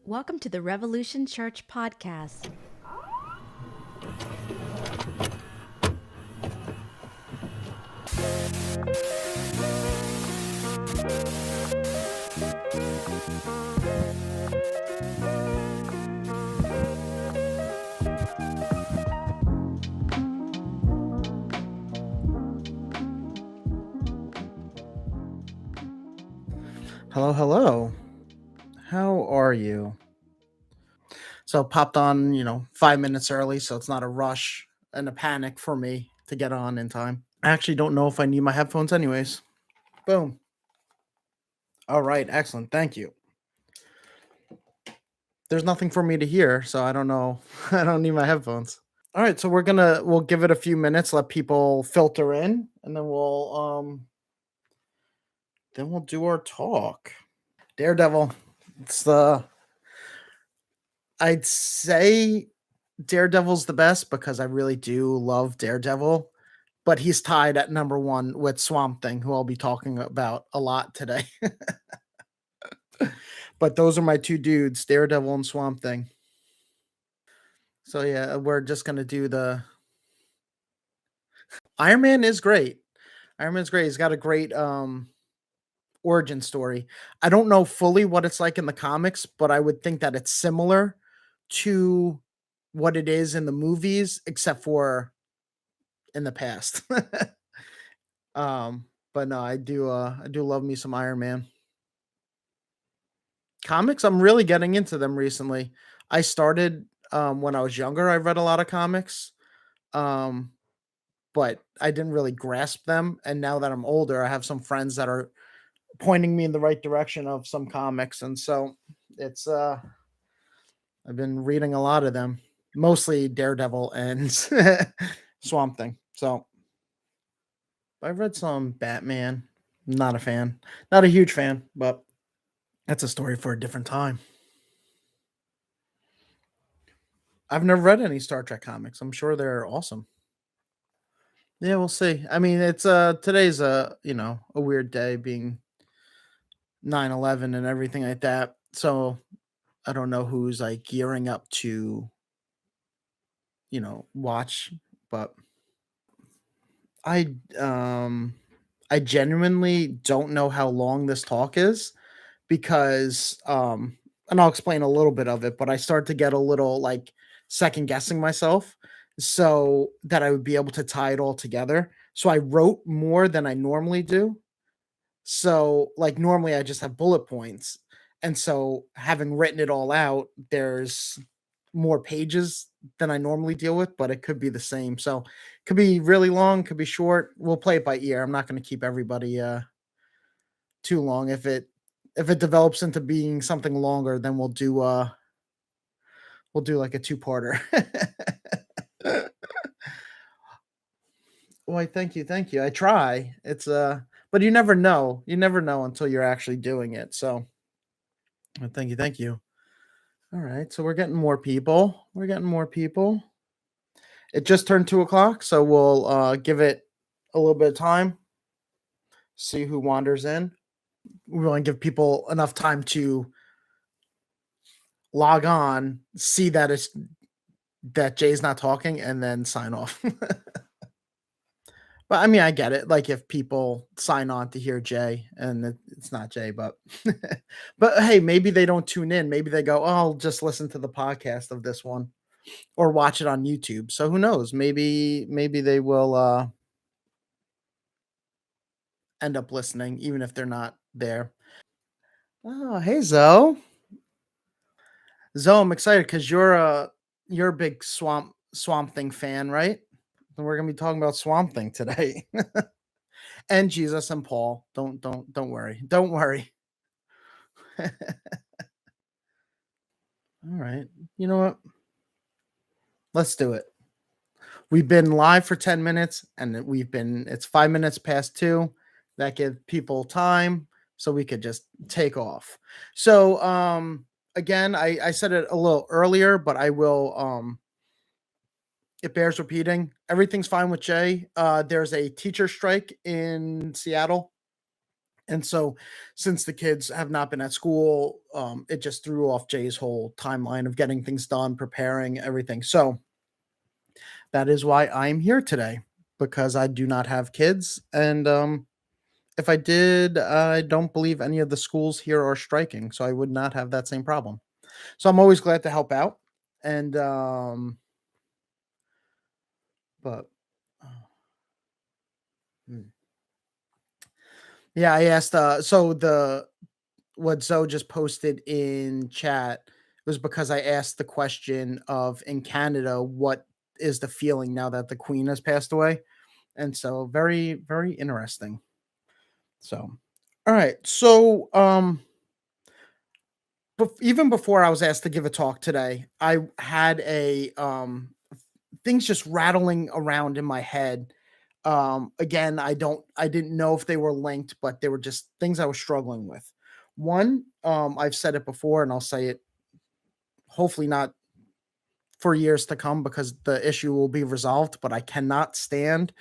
Welcome to the Revolution Church podcast. Hello, hello. How are you? So popped on, 5 minutes early, so it's not a rush and a panic for me to get on in time. I actually don't know if I need my headphones anyways. Boom. All right, excellent. Thank you. There's nothing for me to hear, so I don't know. I don't need my headphones. All right, so we'll give it a few minutes, let people filter in, and then we'll do our talk. Daredevil. It's the I'd say Daredevil's the best because I really do love Daredevil, but he's tied at number 1 with Swamp Thing, who I'll be talking about a lot today. But those are my 2 dudes, Daredevil and Swamp Thing. So yeah, we're just gonna do the Iron Man is great. Iron Man's great. He's got a great origin story. I don't know fully what it's like in the comics, but I would think that it's similar to what it is in the movies, except for in the past. But no, I do love me some Iron Man. Comics, I'm really getting into them recently. I started when I was younger, I read a lot of comics. Um, but I didn't really grasp them. And now that I'm older, I have some friends that are pointing me in the right direction of some comics. And so it's I've been reading a lot of them, mostly Daredevil and Swamp Thing. So I've read some Batman. Not a fan. Not a huge fan, but that's a story for a different time. I've never read any Star Trek comics. I'm sure they're awesome. Yeah, we'll see. I mean, it's today's a weird day being 9/11 and everything like that. So, I don't know who's like gearing up to, watch, but I I genuinely don't know how long this talk is because and I'll explain a little bit of it, but I start to get a little like second guessing myself so that I would be able to tie it all together. So I wrote more than I normally do. So like normally I just have bullet points. And so having written it all out, there's more pages than I normally deal with, but it could be the same. So could be really long, could be short. We'll play it by ear. I'm not going to keep everybody too long. If it develops into being something longer, then we'll do like a two-parter. Why, thank you, thank you. I try. It's but you never know. You never know until you're actually doing it. So thank you, thank you. All right, so we're getting more people. We're getting more people. It just turned 2 o'clock, so we'll give it a little bit of time. See who wanders in. We want to give people enough time to log on, see that Jay's not talking, and then sign off. But I mean, I get it. Like if people sign on to hear Jay and it's not Jay, but but hey, maybe they don't tune in. Maybe they go, "Oh, I'll just listen to the podcast of this one or watch it on YouTube." So who knows? Maybe they will end up listening even if they're not there. Oh, hey Zoe. Zoe, I'm excited because you're a big Swamp Thing fan, right? And we're gonna be talking about Swamp Thing today. And Jesus and Paul. Don't worry. Don't worry. All right. You know what? Let's do it. We've been live for 10 minutes and it's 5 minutes past 2. That gives people time so we could just take off. So again, I said it a little earlier, but I will it bears repeating. Everything's fine with Jay. There's a teacher strike in Seattle. And so, since the kids have not been at school, it just threw off Jay's whole timeline of getting things done, preparing everything. So that is why I'm here today, because I do not have kids, and if I did, I don't believe any of the schools here are striking, so I would not have that same problem. So I'm always glad to help out, and but uh, hmm. Yeah, I asked. So the what Zoe just posted in chat was because I asked the question of in Canada, what is the feeling now that the Queen has passed away? And so very, very interesting. So, all right. So, even before I was asked to give a talk today, I had things just rattling around in my head. Again, I didn't know if they were linked, but they were just things I was struggling with. One, I've said it before and I'll say it hopefully not for years to come because the issue will be resolved, but I cannot stand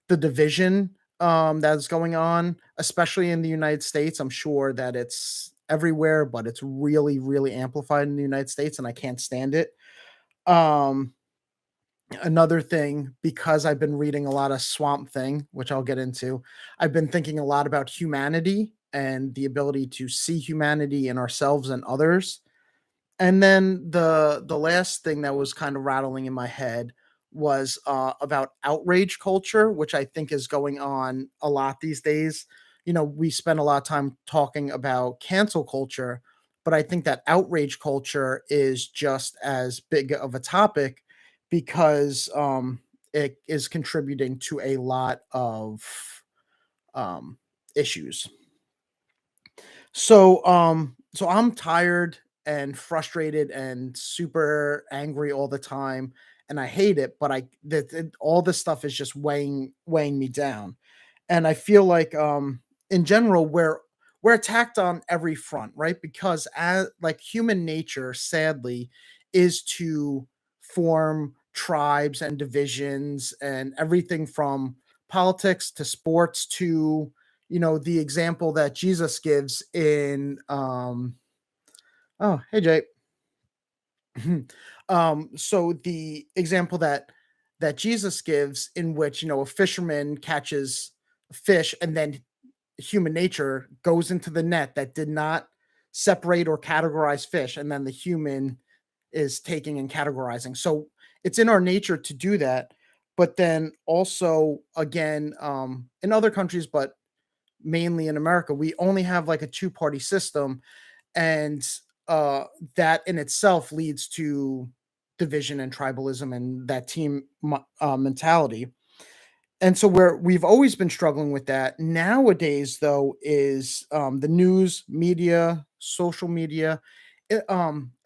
the division that's going on, especially in the United States. I'm sure that it's everywhere, but it's really, really amplified in the United States, and I can't stand it. Um, Another thing, because I've been reading a lot of Swamp Thing, which I'll get into, I've been thinking a lot about humanity and the ability to see humanity in ourselves and others. And then the last thing that was kind of rattling in my head was about outrage culture, which I think is going on a lot these days. We spend a lot of time talking about cancel culture, but I think that outrage culture is just as big of a topic because it is contributing to a lot of um, issues. So I'm tired and frustrated and super angry all the time, and I hate it, but all this stuff is just weighing me down. And I feel like in general we're attacked on every front, right? Because as like human nature sadly is to form tribes and divisions and everything from politics to sports to the example that Jesus gives in oh, hey Jay. So the example that Jesus gives in which, a fisherman catches a fish and then human nature goes into the net that did not separate or categorize fish, and then the human is taking and categorizing. So it's in our nature to do that. But then also again, in other countries, but mainly in America, we only have like a two-party system, and uh, that in itself leads to division and tribalism and that mentality. And so we've always been struggling with that. Nowadays, though, is the news, media, social media, it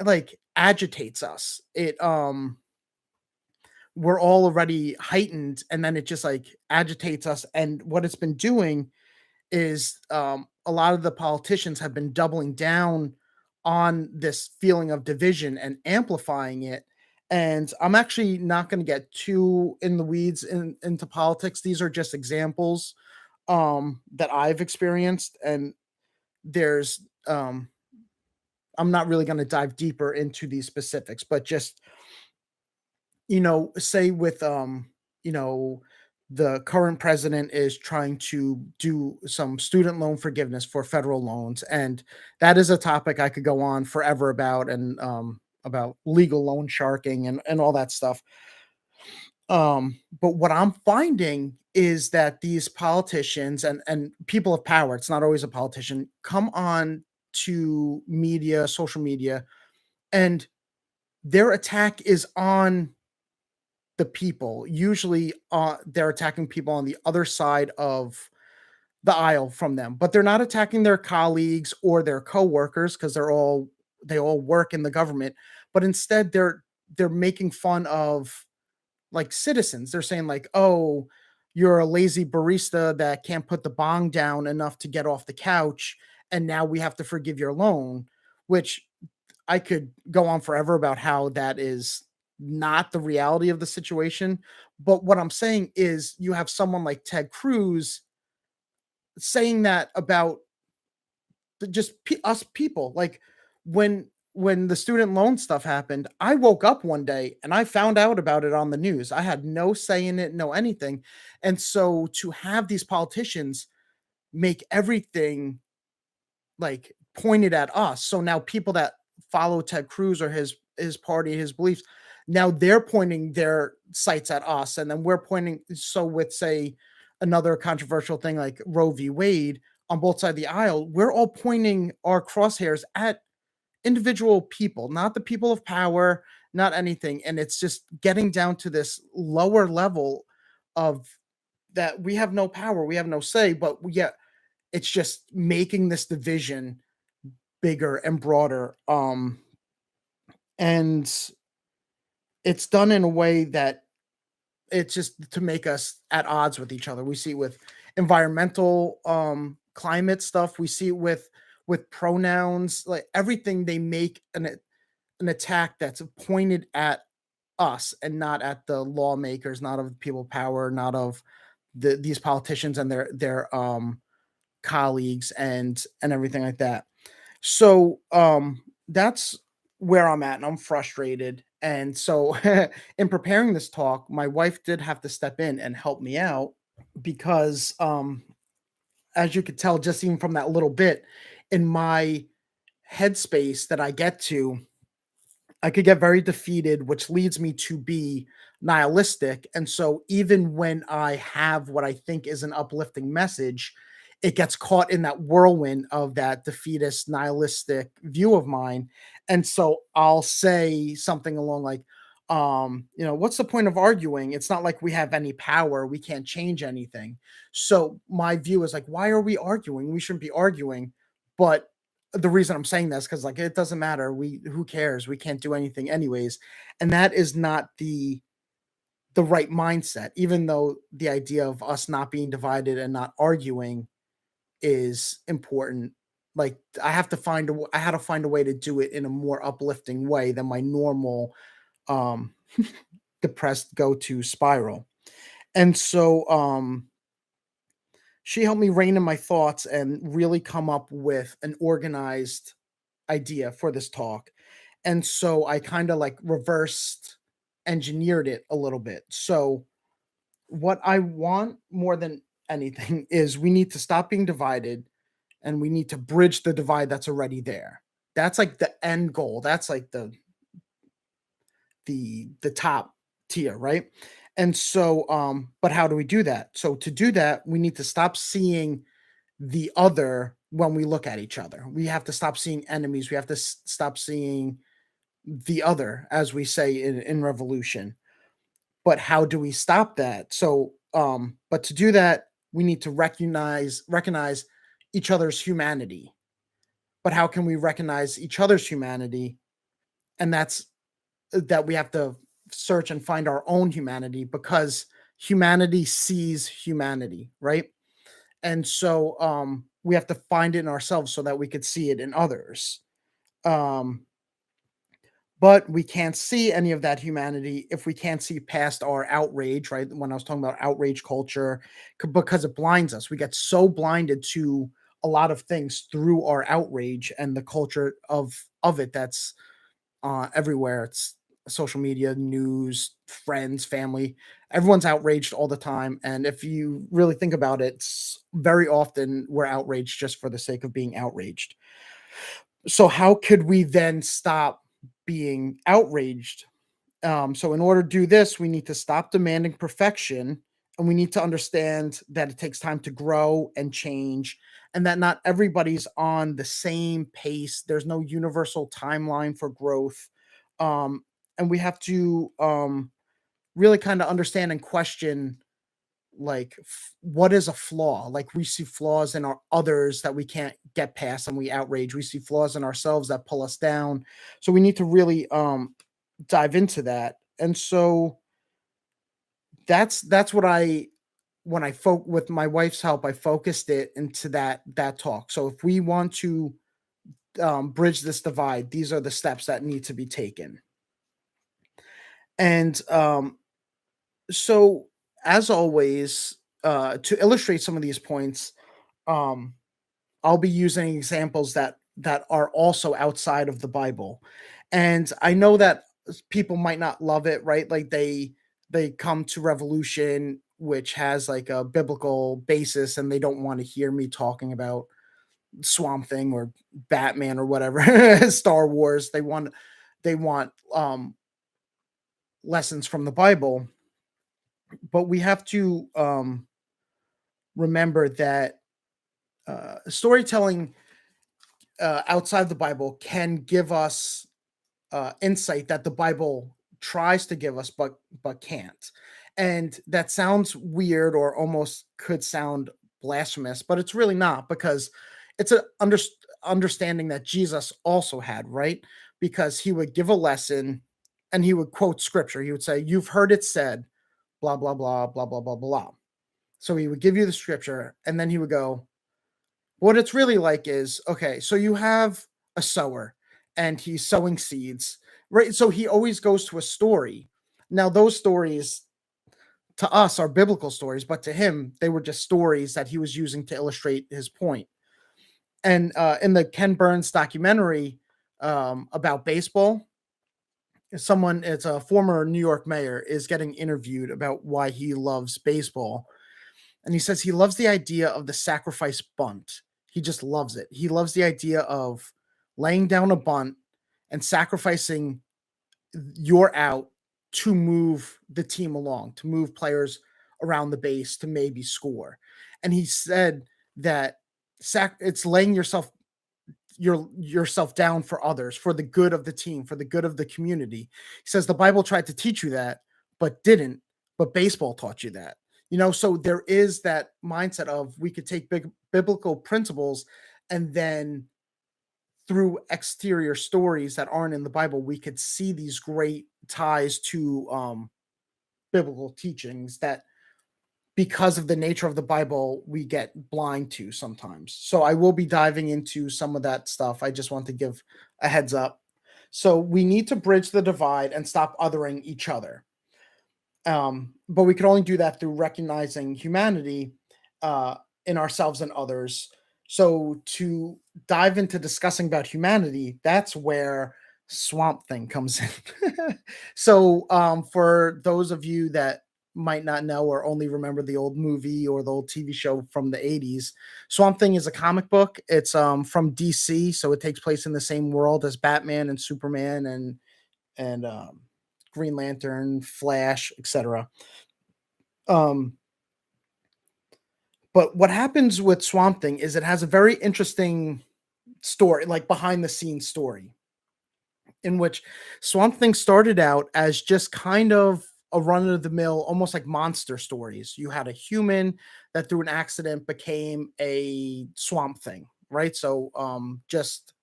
like agitates us. We're all already heightened, and then it just like agitates us. And what it's been doing is a lot of the politicians have been doubling down on this feeling of division and amplifying it. And I'm actually not going to get too in the weeds into politics. These are just examples that I've experienced, and there's I'm not really going to dive deeper into these specifics, but just say with you know, the current president is trying to do some student loan forgiveness for federal loans, and that is a topic I could go on forever about, and about legal loan sharking and all that stuff. But what I'm finding is that these politicians and people of power, it's not always a politician, come on to media, social media, and their attack is on the people. Usually, they're attacking people on the other side of the aisle from them, but they're not attacking their colleagues or their coworkers because they all work in the government. But instead, they're making fun of like citizens. They're saying like, "Oh, you're a lazy barista that can't put the bong down enough to get off the couch, and now we have to forgive your loan," which I could go on forever about how that is not the reality of the situation. But what I'm saying is you have someone like Ted Cruz saying that about just us people. Like when the student loan stuff happened, I woke up one day and I found out about it on the news. I had no say in it, no anything. And so to have these politicians make everything like pointed at us. So now people that follow Ted Cruz or his party, his beliefs, now they're pointing their sights at us, and then we're pointing. So with say another controversial thing like Roe v. Wade on both sides of the aisle, we're all pointing our crosshairs at individual people, not the people of power, not anything. And it's just getting down to this lower level of that we have no power, we have no say, but yet it's just making this division bigger and broader. And it's done in a way that it's just to make us at odds with each other. We see it with environmental climate stuff. We see it with pronouns, like everything they make an attack that's pointed at us and not at the lawmakers, not of the people of power, not of these politicians and their colleagues and everything like that. So that's where I'm at, and I'm frustrated. And so in preparing this talk, my wife did have to step in and help me out because as you could tell just even from that little bit in my headspace that I get to, I could get very defeated, which leads me to be nihilistic. And so, even when I have what I think is an uplifting message, it gets caught in that whirlwind of that defeatist, nihilistic view of mine. And so, I'll say something along like, what's the point of arguing? It's not like we have any power, we can't change anything. So, my view is like, why are we arguing? We shouldn't be arguing. But the reason I'm saying this because like it doesn't matter. Who cares? We can't do anything anyways. And that is not the right mindset, even though the idea of us not being divided and not arguing is important. Like I had to find a way to do it in a more uplifting way than my normal um depressed go-to spiral. And so she helped me rein in my thoughts and really come up with an organized idea for this talk. And so I kind of like reversed engineered it a little bit. So what I want more than anything is we need to stop being divided and we need to bridge the divide that's already there. That's like the end goal. That's like the top tier, right? And so but how do we do that? So to do that, we need to stop seeing the other when we look at each other. We have to stop seeing enemies. We have to stop seeing the other, as we say in revolution. But how do we stop that? So, but to do that, we need to recognize each other's humanity. But how can we recognize each other's humanity? And that's that we have to search and find our own humanity because humanity sees humanity, right? And so we have to find it in ourselves so that we could see it in others. Um, but we can't see any of that humanity if we can't see past our outrage, right? When I was talking about outrage culture, because it blinds us. We get so blinded to a lot of things through our outrage and the culture of it that's everywhere. It's social media, news, friends, family. Everyone's outraged all the time. And if you really think about it, very often we're outraged just for the sake of being outraged. So, how could we then stop being outraged? So, in order to do this, we need to stop demanding perfection and we need to understand that it takes time to grow and change and that not everybody's on the same pace. There's no universal timeline for growth. Um, and we have to really kind of understand and question like what is a flaw. Like we see flaws in our others that we can't get past and we outrage. We see flaws in ourselves that pull us down. So we need to really dive into that. And so that's what I when I with my wife's help, I focused it into that talk. So if we want to bridge this divide, these are the steps that need to be taken. And so as always, to illustrate some of these points, um, I'll be using examples that are also outside of the Bible. And I know that people might not love it, right? Like they come to Revolution, which has like a biblical basis, and they don't want to hear me talking about Swamp Thing or Batman or whatever, Star Wars. They want lessons from the Bible, but we have to remember that storytelling outside the Bible can give us insight that the Bible tries to give us, but can't. And that sounds weird, or almost could sound blasphemous, but it's really not, because it's a understanding that Jesus also had, right? Because he would give a lesson and he would quote scripture. He would say, "You've heard it said, blah blah blah blah blah blah blah." So he would give you the scripture, and then he would go, what it's really like is, okay, so you have a sower and he's sowing seeds, right? So he always goes to a story. Now, those stories to us are biblical stories, but to him, they were just stories that he was using to illustrate his point. And in the Ken Burns documentary about baseball, it's a former New York mayor, is getting interviewed about why he loves baseball. And he says he loves the idea of the sacrifice bunt. He just loves it. He loves the idea of laying down a bunt and sacrificing your out to move the team along, to move players around the base to maybe score. And he said that it's laying yourself down for others, for the good of the team, for the good of the community. He says the Bible tried to teach you that, but didn't. But baseball taught you that. So there is that mindset of we could take big biblical principles, and then through exterior stories that aren't in the Bible, we could see these great ties to biblical teachings that, because of the nature of the Bible, we get blind to sometimes. So I will be diving into some of that stuff. I just want to give a heads up. So we need to bridge the divide and stop othering each other. But we can only do that through recognizing humanity in ourselves and others. So to dive into discussing about humanity, that's where Swamp Thing comes in. So for those of you that might not know or only remember the old movie or the old TV show from the 80s, Swamp Thing is a comic book. It's from DC, so it takes place in the same world as Batman and Superman and Green Lantern, Flash, etc. Um, but what happens with Swamp Thing is it has a very interesting story, like behind the scenes story, in which Swamp Thing started out as just kind of a run of the mill, almost like monster stories. You had a human that through an accident became a Swamp Thing, right? So just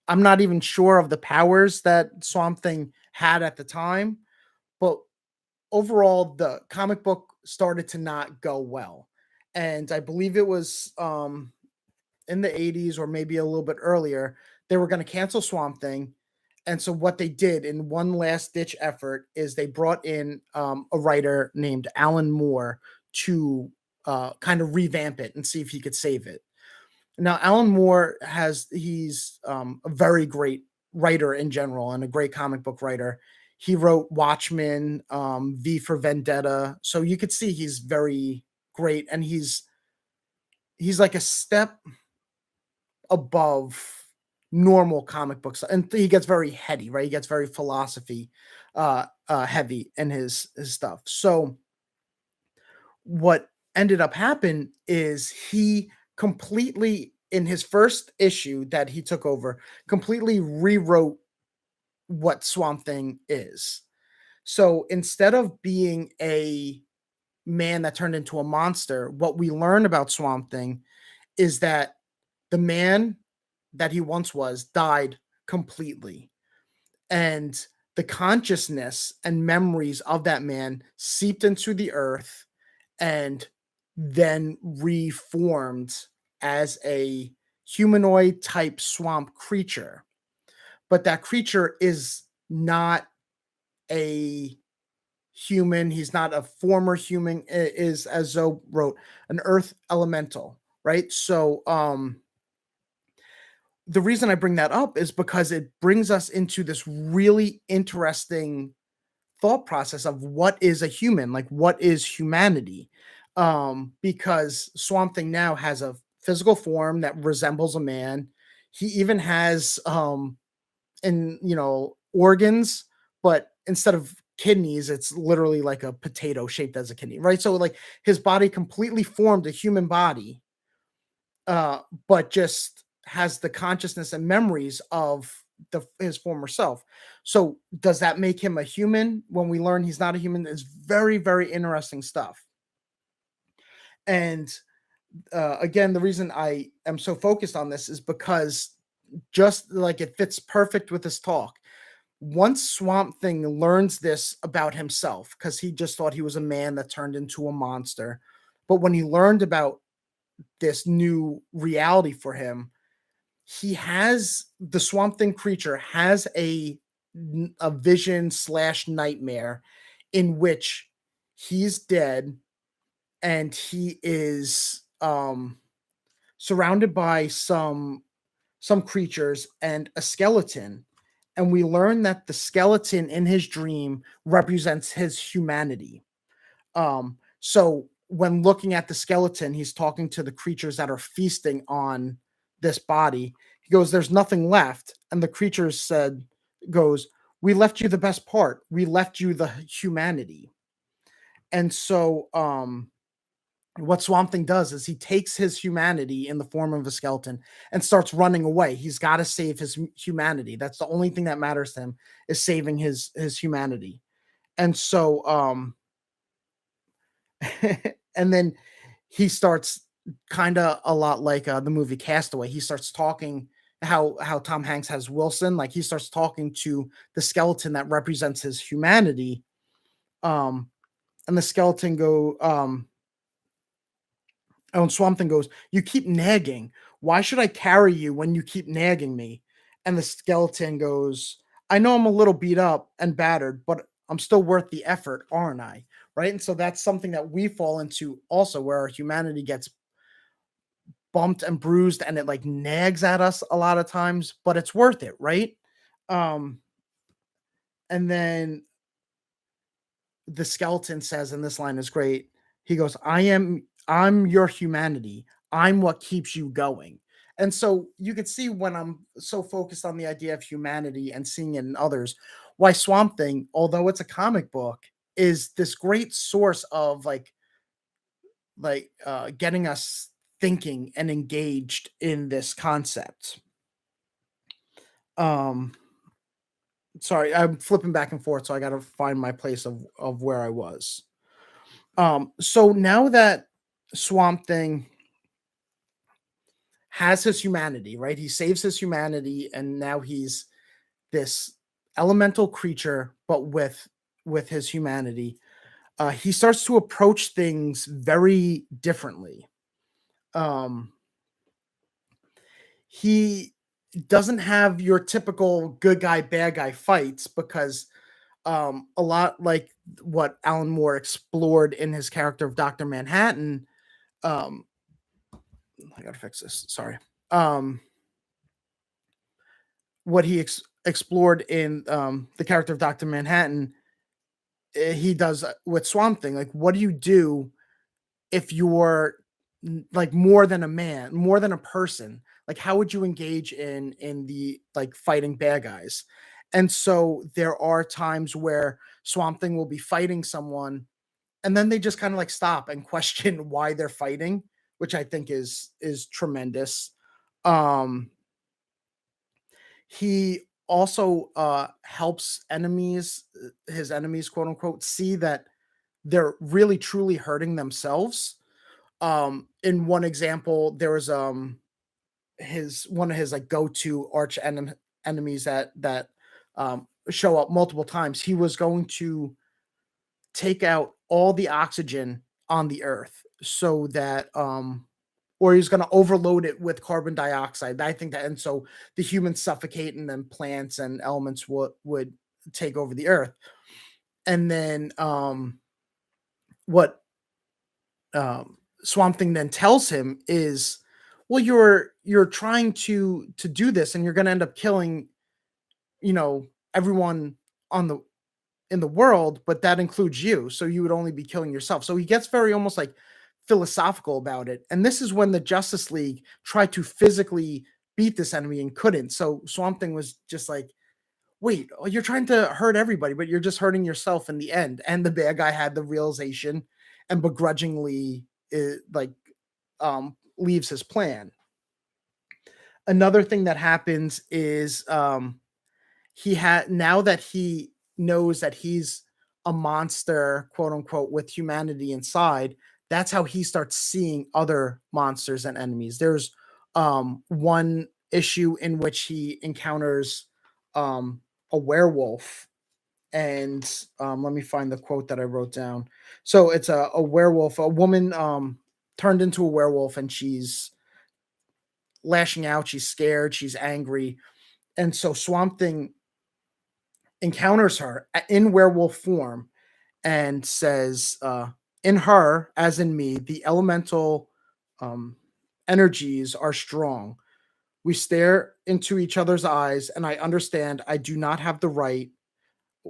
I'm not even sure of the powers that Swamp Thing had at the time, but overall the comic book started to not go well. And I believe it was in the 80s or maybe a little bit earlier, they were going to cancel Swamp Thing. And so what they did in one last ditch effort is they brought in a writer named Alan Moore to kind of revamp it and see if he could save it. Now, Alan Moore he's a very great writer in general and a great comic book writer. He wrote Watchmen, V for Vendetta. So you could see he's very great, and he's like a step above normal comic books, and he gets very heady, right? He gets very philosophy heavy in his stuff. So what ended up happening is he completely, in his first issue that he took over, completely rewrote what Swamp Thing is. So instead of being a man that turned into a monster, what we learn about Swamp Thing is that the man that he once was died completely. And the consciousness and memories of that man seeped into the earth and then reformed as a humanoid type swamp creature. But that creature is not a human. He's not a former human. Is, as Zoe wrote, an earth elemental, right? So the reason I bring that up is because it brings us into this really interesting thought process of what is a human, like what is humanity? Because Swamp Thing now has a physical form that resembles a man. He even has organs, but instead of kidneys, it's literally like a potato shaped as a kidney, right? So like his body completely formed a human body, but just has the consciousness and memories of his former self. So does that make him a human when we learn he's not a human? It's very, very interesting stuff. And again, the reason I am so focused on this is because just like it fits perfect with this talk. Once Swamp Thing learns this about himself, because he just thought he was a man that turned into a monster. But when he learned about this new reality for him, he has the Swamp Thing creature has a vision slash nightmare in which he's dead and he is surrounded by some creatures and a skeleton, and we learn that the skeleton in his dream represents his humanity. So when looking at the skeleton, he's talking to the creatures that are feasting on this body. He goes, "There's nothing left," and the creatures "Goes, we left you the best part. We left you the humanity." And so, what Swamp Thing does is he takes his humanity in the form of a skeleton and starts running away. He's got to save his humanity. That's the only thing that matters to him, is saving his humanity. And so, and then he starts kind of a lot like the movie Castaway. He starts talking how Tom Hanks has Wilson. Like he starts talking to the skeleton that represents his humanity. Um, and the skeleton and Swamp Thing goes, "You keep nagging. Why should I carry you when you keep nagging me?" And the skeleton goes, "I know I'm a little beat up and battered, but I'm still worth the effort, aren't I?" Right. And so that's something that we fall into also, where our humanity gets bumped and bruised and it like nags at us a lot of times, but it's worth it. Right. Um, and then the skeleton says, and this line is great. He goes, I'm your humanity. I'm what keeps you going." And so you could see, when I'm so focused on the idea of humanity and seeing it in others, why Swamp Thing, although it's a comic book, is this great source of getting us thinking and engaged in this concept. Um Sorry, I'm flipping back and forth, so I got to find my place of where I was. So now that Swamp Thing has his humanity, right? He saves his humanity, and now he's this elemental creature, but with his humanity. He starts to approach things very differently. Um, he doesn't have your typical good guy, bad guy fights, because a lot like what Alan Moore explored in his character of Dr. Manhattan. um, I gotta fix this. Sorry. Um, what he explored in the character of Dr. Manhattan, he does with Swamp Thing. Like, what do you do if you're like more than a man, more than a person? Like, how would you engage in the like fighting bad guys? And so there are times where Swamp Thing will be fighting someone, and then they just kind of like stop and question why they're fighting, which I think is tremendous. Um, he also helps his enemies, quote unquote, see that they're really truly hurting themselves. In one example, there was his one of his like go-to enemies that show up multiple times. He was going to take out all the oxygen on the earth, so that or he's going to overload it with carbon dioxide. I think that, and so the humans suffocate, and then plants and elements would take over the earth. And then what Swamp Thing then tells him is, well, you're trying to do this, and you're going to end up killing, you know, everyone on the in the world, but that includes you. So you would only be killing yourself. So he gets very almost like philosophical about it. And this is when the Justice League tried to physically beat this enemy and couldn't. So Swamp Thing was just like, wait, oh, you're trying to hurt everybody, but you're just hurting yourself in the end. And the bad guy had the realization and begrudgingly leaves his plan. Another thing that happens is he had now that he knows that he's a monster, quote unquote, with humanity inside, that's how he starts seeing other monsters and enemies. There's one issue in which he encounters um a werewolf, and let me find the quote that I wrote down. So it's a werewolf, a woman turned into a werewolf, and she's lashing out, she's scared, she's angry. And so Swamp Thing encounters her in werewolf form and says, in her, as in me, the elemental um, energies are strong. We stare into each other's eyes, and I understand I do not have the right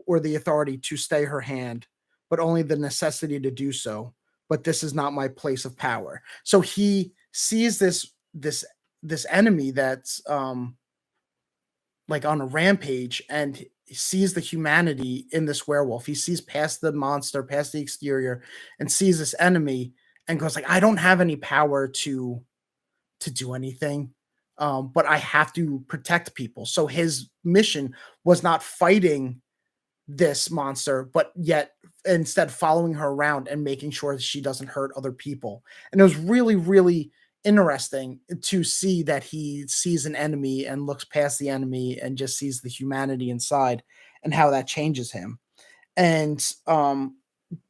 or the authority to stay her hand, but only the necessity to do so. But this is not my place of power. So he sees this enemy that's like on a rampage, and he sees the humanity in this werewolf. He sees past the monster, past the exterior, and sees this enemy and goes like, I don't have any power to do anything. But I have to protect people. So his mission was not fighting this monster, but yet instead following her around and making sure that she doesn't hurt other people. And it was really, really interesting to see that he sees an enemy and looks past the enemy and just sees the humanity inside and how that changes him. And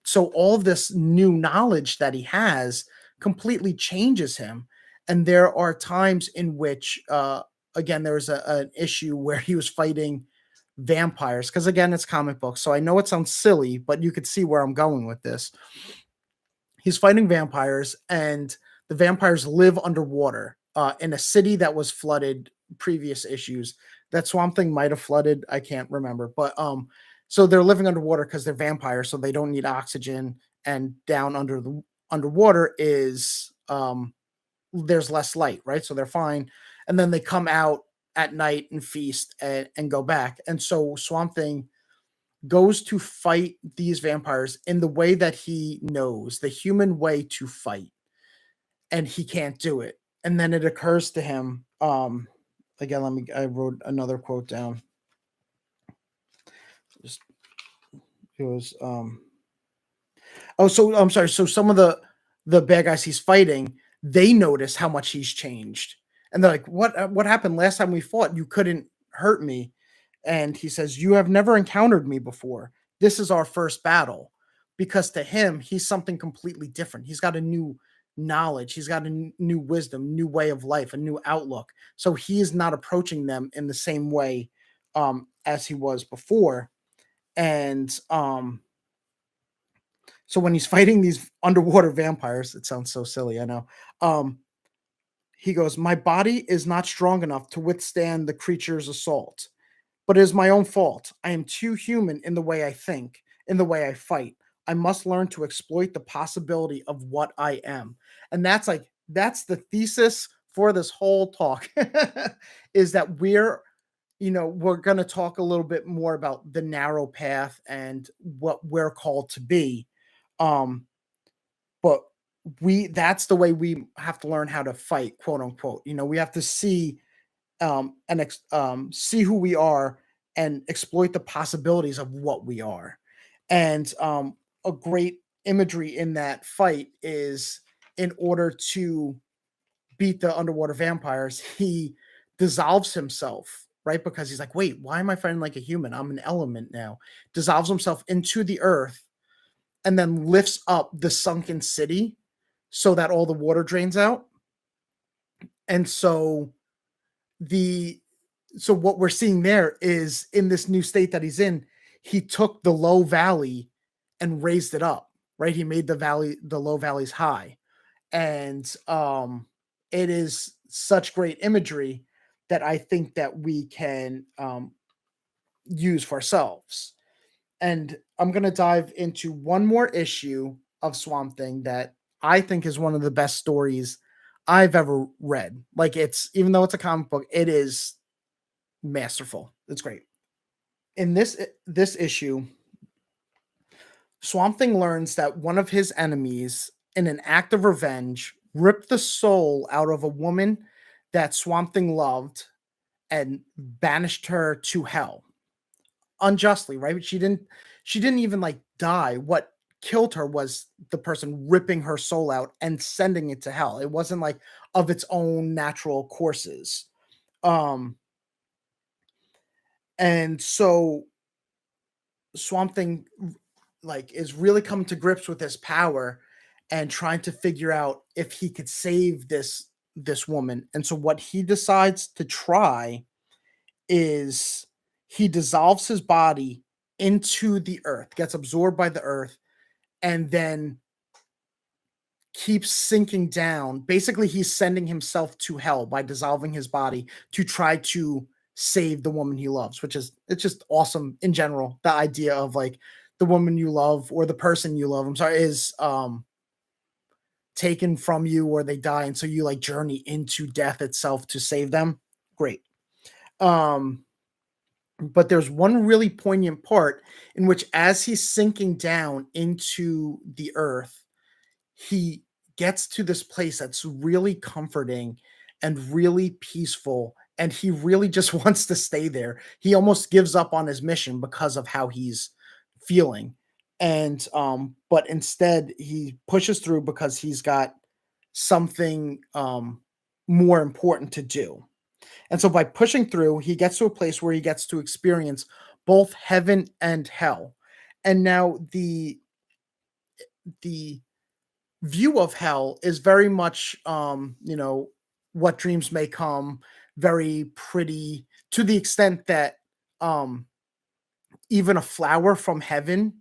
so all of this new knowledge that he has completely changes him. And there are times in which again there was an issue where he was fighting vampires, because again it's comic books, so I know it sounds silly, but you could see where I'm going with this. He's fighting vampires, and the vampires live underwater in a city that was flooded. Previous issues that Swamp Thing might have flooded, I can't remember, but so they're living underwater because they're vampires, so they don't need oxygen, and down under the underwater is there's less light, right? So they're fine. And then they come out at night and feast and go back. And so Swamp Thing goes to fight these vampires in the way that he knows, the human way to fight. And he can't do it. And then it occurs to him, again, I wrote another quote down. Just, it was, oh, so I'm sorry. So some of the bad guys he's fighting, they notice how much he's changed, and they're like, "What happened last time we fought? You couldn't hurt me." And he says, "You have never encountered me before. This is our first battle." Because to him, he's something completely different. He's got a new knowledge. He's got a new wisdom, new way of life, a new outlook. So he is not approaching them in the same way as he was before. And so when he's fighting these underwater vampires, it sounds so silly, I know. He goes, "My body is not strong enough to withstand the creature's assault, but it is my own fault. I am too human in the way I think, in the way I fight. I must learn to exploit the possibility of what I am." And that's the thesis for this whole talk is that we're going to talk a little bit more about the narrow path and what we're called to be. Um, but that's the way we have to learn how to fight, quote unquote. We have to see see who we are and exploit the possibilities of what we are. And a great imagery in that fight is, in order to beat the underwater vampires, he dissolves himself, right? Because he's like, wait, why am I fighting like a human? I'm an element now. Dissolves himself into the earth and then lifts up the sunken city so that all the water drains out. And the so what we're seeing there is, in this new state that he's in, he took the low valley and raised it up, right? He made the low valleys high. And it is such great imagery that I think that we can use for ourselves. And I'm going to dive into one more issue of Swamp Thing that I think is one of the best stories I've ever read. Like, it's, even though it's a comic book, it is masterful. It's great. In this issue, Swamp Thing learns that one of his enemies, in an act of revenge, ripped the soul out of a woman that Swamp Thing loved and banished her to hell unjustly, right? She didn't even like die. What killed her was the person ripping her soul out and sending it to hell. It wasn't like of its own natural courses. Um and so Swamp Thing like is really coming to grips with his power and trying to figure out if he could save this woman. And so what he decides to try is he dissolves his body into the earth, gets absorbed by the earth, and then keeps sinking down. Basically, he's sending himself to hell by dissolving his body to try to save the woman he loves, which is, it's just awesome in general. The idea of like the woman you love or the person you love, I'm sorry, is taken from you or they die, and so you like journey into death itself to save them. Great. Um but there's one really poignant part in which, as he's sinking down into the earth, he gets to this place that's really comforting and really peaceful, and he really just wants to stay there. He almost gives up on his mission because of how he's feeling. And but instead he pushes through because he's got something more important to do. And so by pushing through, he gets to a place where he gets to experience both heaven and hell. And now the view of hell is very much what dreams may come, very pretty, to the extent that um even a flower from heaven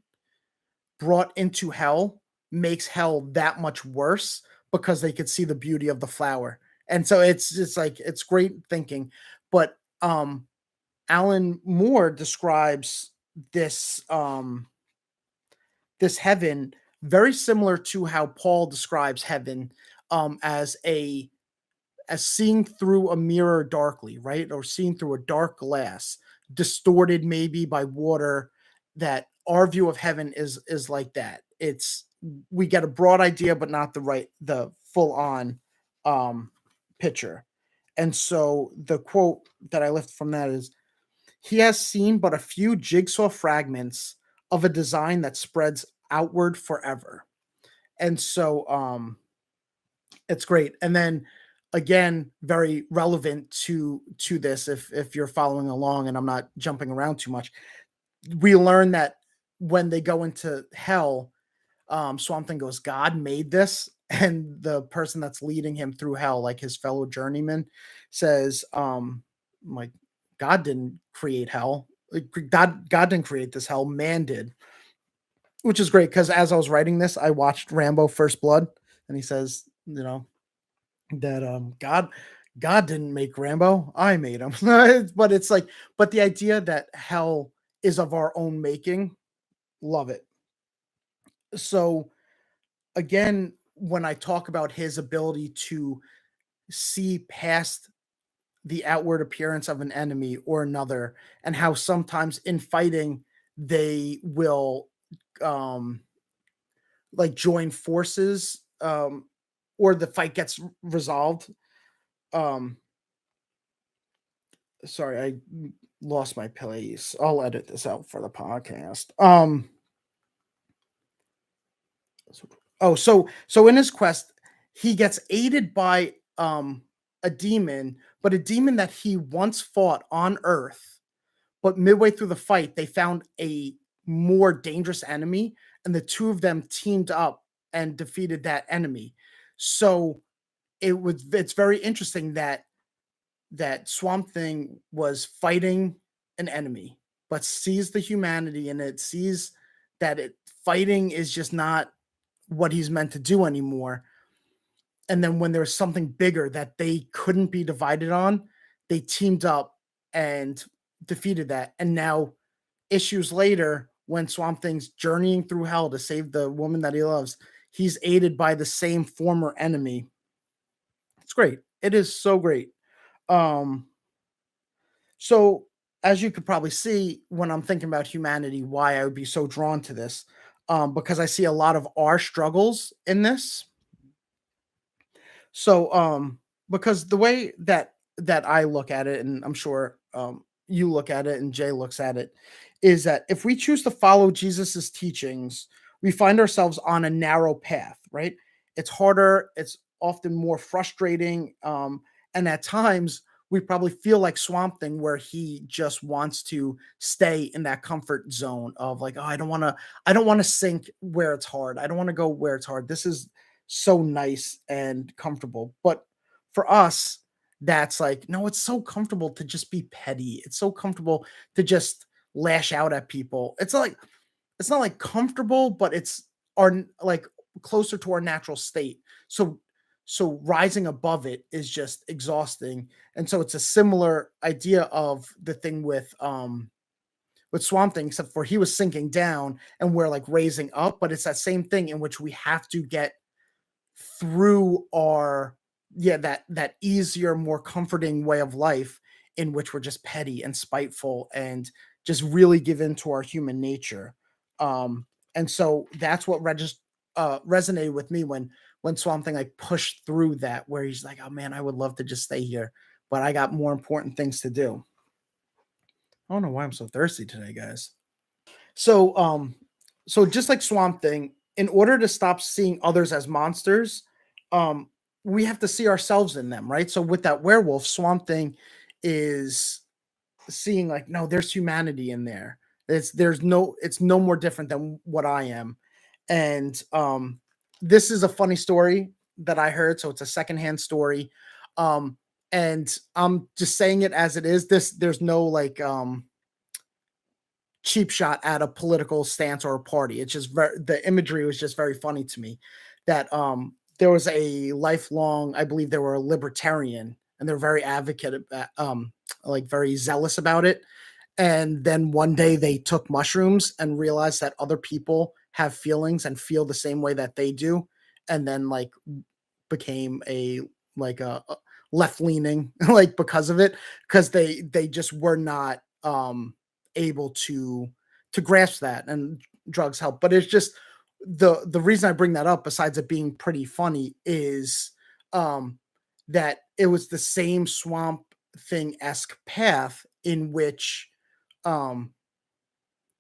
brought into hell makes hell that much worse because they could see the beauty of the flower. And so it's just like, it's great thinking. But Alan Moore describes this this heaven very similar to how Paul describes heaven, as seeing through a mirror darkly, right? Or seeing through a dark glass, distorted maybe by water. That our view of heaven is like that. It's, we get a broad idea, but not the full on um, picture. And so the quote that I lifted from that is, he has seen but a few jigsaw fragments of a design that spreads outward forever. And so it's great. And then again, very relevant to this, if you're following along and I'm not jumping around too much, we learn that when they go into hell, Swamp Thing goes, God made this. And the person that's leading him through hell, like his fellow journeyman, says, like, God didn't create hell. Like, God didn't create this hell, man did. Which is great, because as I was writing this, I watched Rambo First Blood, and he says, that God didn't make Rambo, I made him. But it's like, but the idea that hell is of our own making, love it. So again, when I talk about his ability to see past the outward appearance of an enemy or another, and how sometimes in fighting they will um like join forces, or the fight gets resolved. um Sorry, I lost my place. I'll edit this out for the podcast. Oh, so in his quest, he gets aided by a demon, but a demon that he once fought on Earth. But midway through the fight, they found a more dangerous enemy, and the two of them teamed up and defeated that enemy. So it's very interesting that Swamp Thing was fighting an enemy, but sees the humanity in it, sees that fighting is just not what he's meant to do anymore. and then when there was something bigger that they couldn't be divided on, they teamed up and defeated that. And now, issues later, when Swamp Thing's journeying through hell to save the woman that he loves, he's aided by the same former enemy. It's great. It is so great. Um, so as you could probably see when I'm thinking about humanity, why I would be so drawn to this, because I see a lot of our struggles in this. So, because the way that I look at it, and I'm sure you look at it and Jay looks at it, is that if we choose to follow Jesus's teachings, we find ourselves on a narrow path, right? It's harder, it's often more frustrating, and at times we probably feel like Swamp Thing, where he just wants to stay in that comfort zone of like, oh, I don't want to sink where it's hard. I don't want to go where it's hard. This is so nice and comfortable. But for us, that's like, no, it's so comfortable to just be petty. It's so comfortable to just lash out at people. It's not like comfortable, but it's like closer to our natural state. So rising above it is just exhausting. And so it's a similar idea of the thing with Swamp Thing, except for he was sinking down and we're like raising up, but it's that same thing in which we have to get through our that easier, more comforting way of life in which we're just petty and spiteful and just really give into our human nature. And so that's what resonated with me when Swamp Thing like pushed through that, where he's like, oh man, I would love to just stay here, but I got more important things to do. I don't know why I'm so thirsty today, guys. So, so just like Swamp Thing, in order to stop seeing others as monsters, um, we have to see ourselves in them, right? So with that werewolf, Swamp Thing is seeing like, no, there's humanity in there. It's no more different than what I am. And this is a funny story that I heard, so it's a secondhand story. Um, and I'm just saying it as it is. There's no like cheap shot at a political stance or a party. It's just the imagery was just very funny to me. That there was a lifelong, I believe they were a libertarian, and they're very advocate about, like very zealous about it. And then one day they took mushrooms and realized that other people have feelings and feel the same way that they do, and then like became a like a left leaning like because of it, because they just were not able to grasp that, and drugs help. But it's just the reason I bring that up, besides it being pretty funny, is um that it was the same Swamp Thing-esque path in which um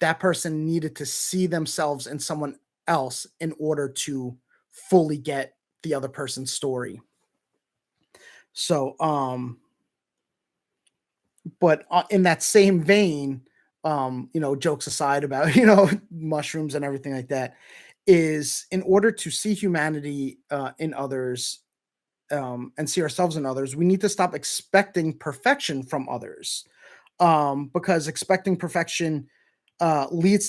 that person needed to see themselves in someone else in order to fully get the other person's story. So, but in that same vein, jokes aside about mushrooms and everything like that, is in order to see humanity in others, and see ourselves in others, we need to stop expecting perfection from others, because expecting perfection leads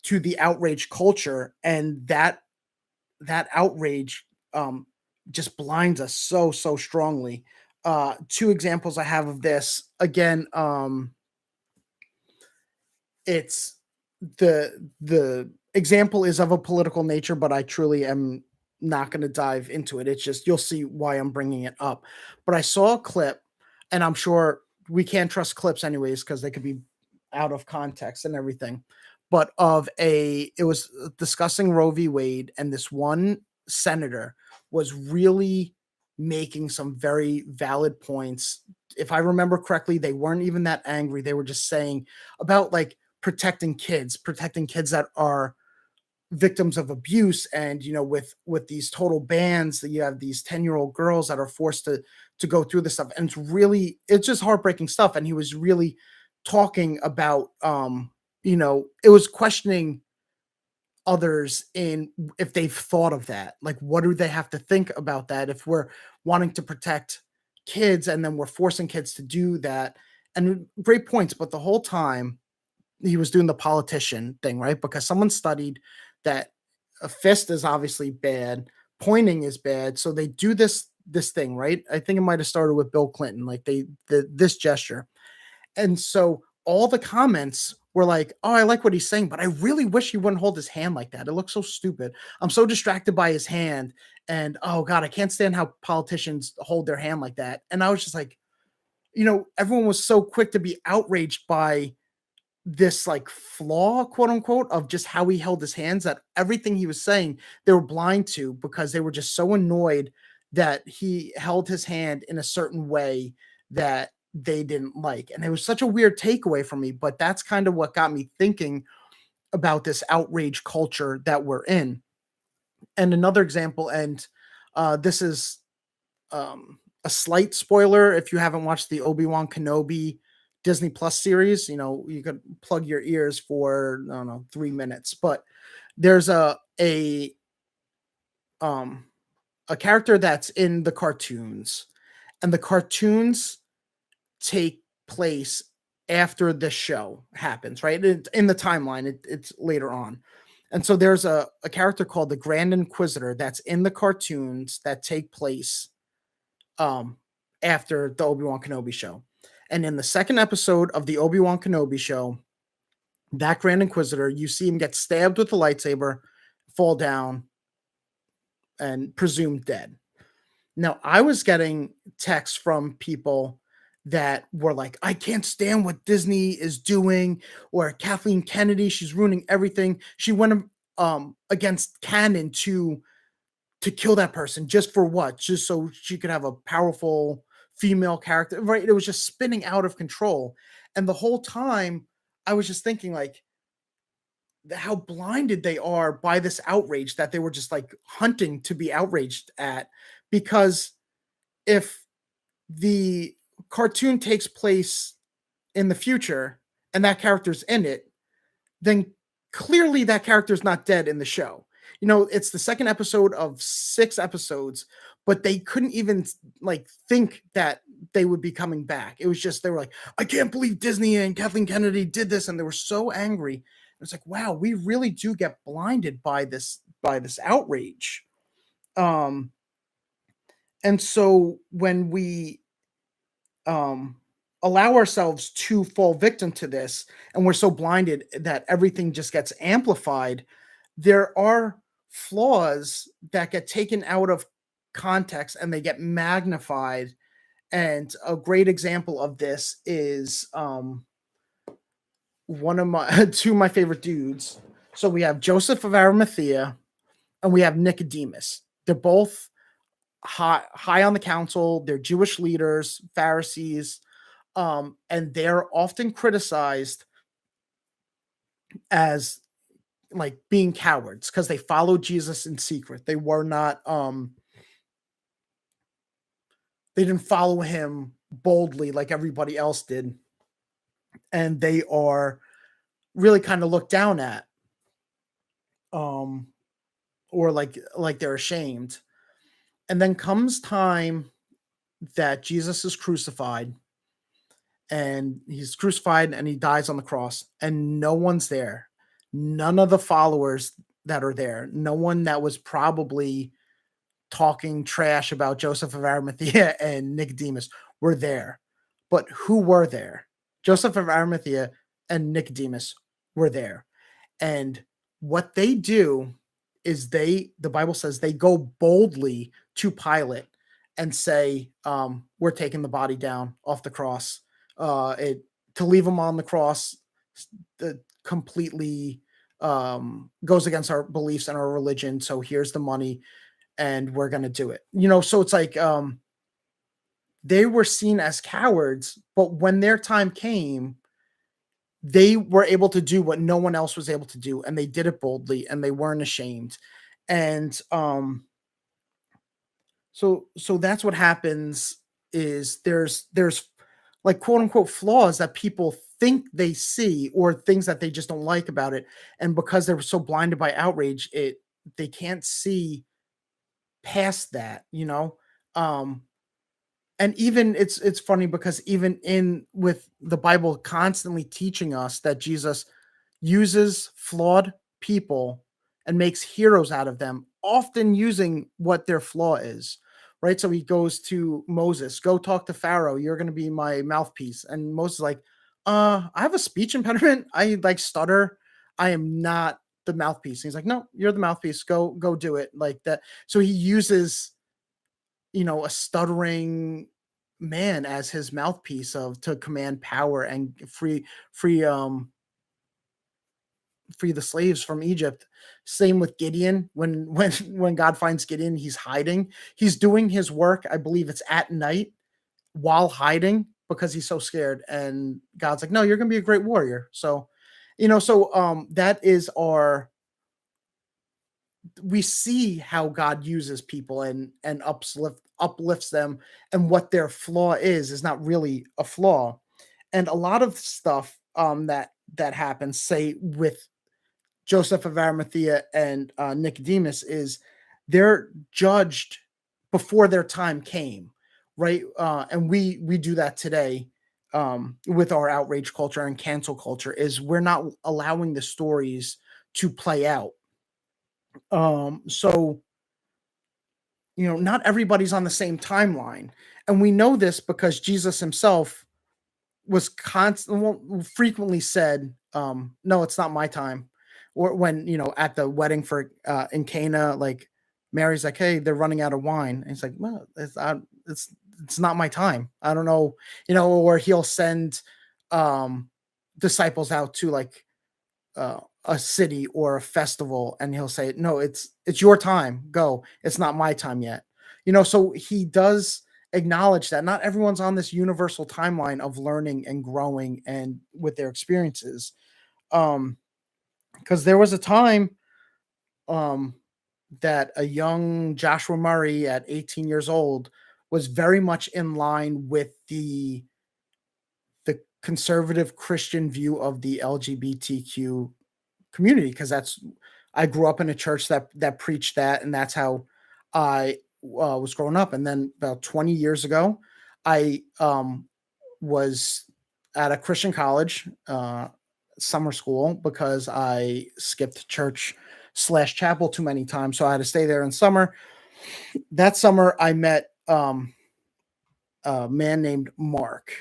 to the outrage culture, and that outrage um, just blinds us so strongly. Two examples I have of this. Again, it's the example is of a political nature, but I truly am not going to dive into it. It's just you'll see why I'm bringing it up. But I saw a clip, and I'm sure we can't trust clips anyways because they could be out of context and everything. But it was discussing Roe v. Wade, and this one senator was really making some very valid points. If I remember correctly, they weren't even that angry. They were just saying about like protecting kids that are victims of abuse. And with these total bans, that you have these 10-year-old girls that are forced to go through this stuff, and it's just heartbreaking stuff. And he was really talking about it was questioning others in if they've thought of that, like what do they have to think about that if we're wanting to protect kids and then we're forcing kids to do that. And great points, but the whole time he was doing the politician thing, right? Because someone studied that a fist is obviously bad, pointing is bad. So they do this thing, right? I think it might have started with Bill Clinton, like this gesture. And so all the comments were like, "Oh, I like what he's saying, but I really wish he wouldn't hold his hand like that. It looks so stupid. I'm so distracted by his hand. And oh God, I can't stand how politicians hold their hand like that." And I was just like, everyone was so quick to be outraged by this like flaw, quote unquote, of just how he held his hands, that everything he was saying they were blind to, because they were just so annoyed that he held his hand in a certain way that they didn't like. And it was such a weird takeaway for me, but that's kind of what got me thinking about this outrage culture that we're in. And another example, and this is a slight spoiler if you haven't watched the Obi-Wan Kenobi Disney Plus series. You could plug your ears for, I don't know, 3 minutes. But there's um a character that's in the cartoons, and the cartoons take place after the show happens, right? In the timeline, it's later on. And so there's a character called the Grand Inquisitor that's in the cartoons that take place um after the Obi-Wan Kenobi show. And in the second episode of the Obi-Wan Kenobi show, that Grand Inquisitor, you see him get stabbed with a lightsaber, fall down, and presumed dead. Now, I was getting texts from people that were like, "I can't stand what Disney is doing," or "Kathleen Kennedy, she's ruining everything. She went against canon to kill that person, just for what? Just so she could have a powerful female character," right? It was just spinning out of control. And the whole time I was just thinking, like, how blinded they are by this outrage that they were just like hunting to be outraged at. Because if the cartoon takes place in the future and that character's in it, then clearly that character's not dead in the show. It's the second episode of 6 episodes, but they couldn't even like think that they would be coming back. It was just, they were like, "I can't believe Disney and Kathleen Kennedy did this," and they were so angry. It's like, wow, we really do get blinded by this outrage. Um, and so when we um allow ourselves to fall victim to this, and we're so blinded that everything just gets amplified, there are flaws that get taken out of context and they get magnified. And a great example of this is one of my two of my favorite dudes. So we have Joseph of Arimathea and we have Nicodemus. They're both high on the council. They're Jewish leaders, Pharisees, and they're often criticized as like being cowards because they followed Jesus in secret. They were not they didn't follow him boldly like everybody else did. And they are really kind of looked down at, um or like they're ashamed. And then comes time that Jesus is crucified, and he's crucified and he dies on the cross, and no one's there. None of the followers that are there, no one that was probably talking trash about Joseph of Arimathea and Nicodemus were there. But who were there? Joseph of Arimathea and Nicodemus were there. And what they do is the Bible says they go boldly to Pilate and say, "We're taking the body down off the cross." It To leave him on the cross completely goes against our beliefs and our religion. So here's the money, and we're gonna do it. So it's like they were seen as cowards, but when their time came, they were able to do what no one else was able to do, and they did it boldly, and they weren't ashamed. And so that's what happens, is there's like quote unquote flaws that people think they see, or things that they just don't like about it. And because they were so blinded by outrage, they can't see past that. um and even it's funny, because even in with the Bible constantly teaching us that Jesus uses flawed people and makes heroes out of them, often using what their flaw is, right? So he goes to Moses, go talk to Pharaoh, you're going to be my mouthpiece. And Moses is like, I have a speech impediment. I like stutter. I am not the mouthpiece. And he's like, no, you're the mouthpiece. Go do it like that. So he uses, a stuttering man as his mouthpiece of to command power and free free the slaves from Egypt. Same with Gideon. When God finds Gideon, he's hiding. He's doing his work. I believe it's at night while hiding because he's so scared. And God's like, "No, you're going to be a great warrior." So, that is our we see how God uses people and uplifts them, and what their flaw is not really a flaw. And a lot of stuff that happens, say with Joseph of Arimathea and Nicodemus, is they're judged before their time came, right? And we do that today with our outrage culture and cancel culture. Is we're not allowing the stories to play out. So not everybody's on the same timeline, and we know this because Jesus himself was frequently said, no, it's not my time. Or when, at the wedding for in Cana, like Mary's like, hey, they're running out of wine. And he's like, well, it's not my time. I don't know, or he'll send disciples out to like a city or a festival, and he'll say, no, it's your time, go, it's not my time yet. So he does acknowledge that not everyone's on this universal timeline of learning and growing and with their experiences. Because there was a time um that a young Joshua Murray at 18 years old was very much in line with the conservative Christian view of the LGBTQ community, because I grew up in a church that preached that, and that's how I was growing up. And then about 20 years ago, I was at a Christian college summer school because I skipped church slash chapel too many times, so I had to stay there in summer. That summer, I met a man named Mark.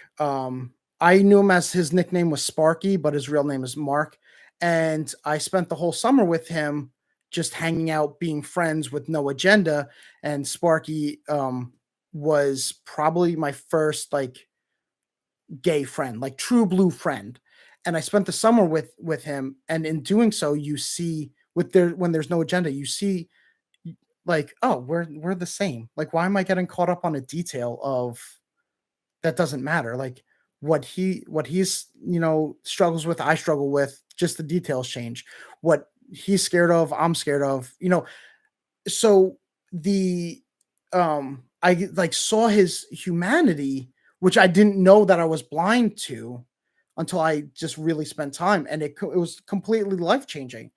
I knew him as his nickname was Sparky, but his real name is Mark. And I spent the whole summer with him, just hanging out, being friends with no agenda. And Sparky was probably my first like gay friend, like true blue friend. And I spent the summer with him. And in doing so, you see when there's no agenda, you see like, oh, we're the same. Like, why am I getting caught up on a detail of that doesn't matter? Like what he's struggles with, I struggle with, just the details change. What he's scared of, I'm scared of. So the I like saw his humanity, which I didn't know that I was blind to until I just really spent time, and it was completely life changing.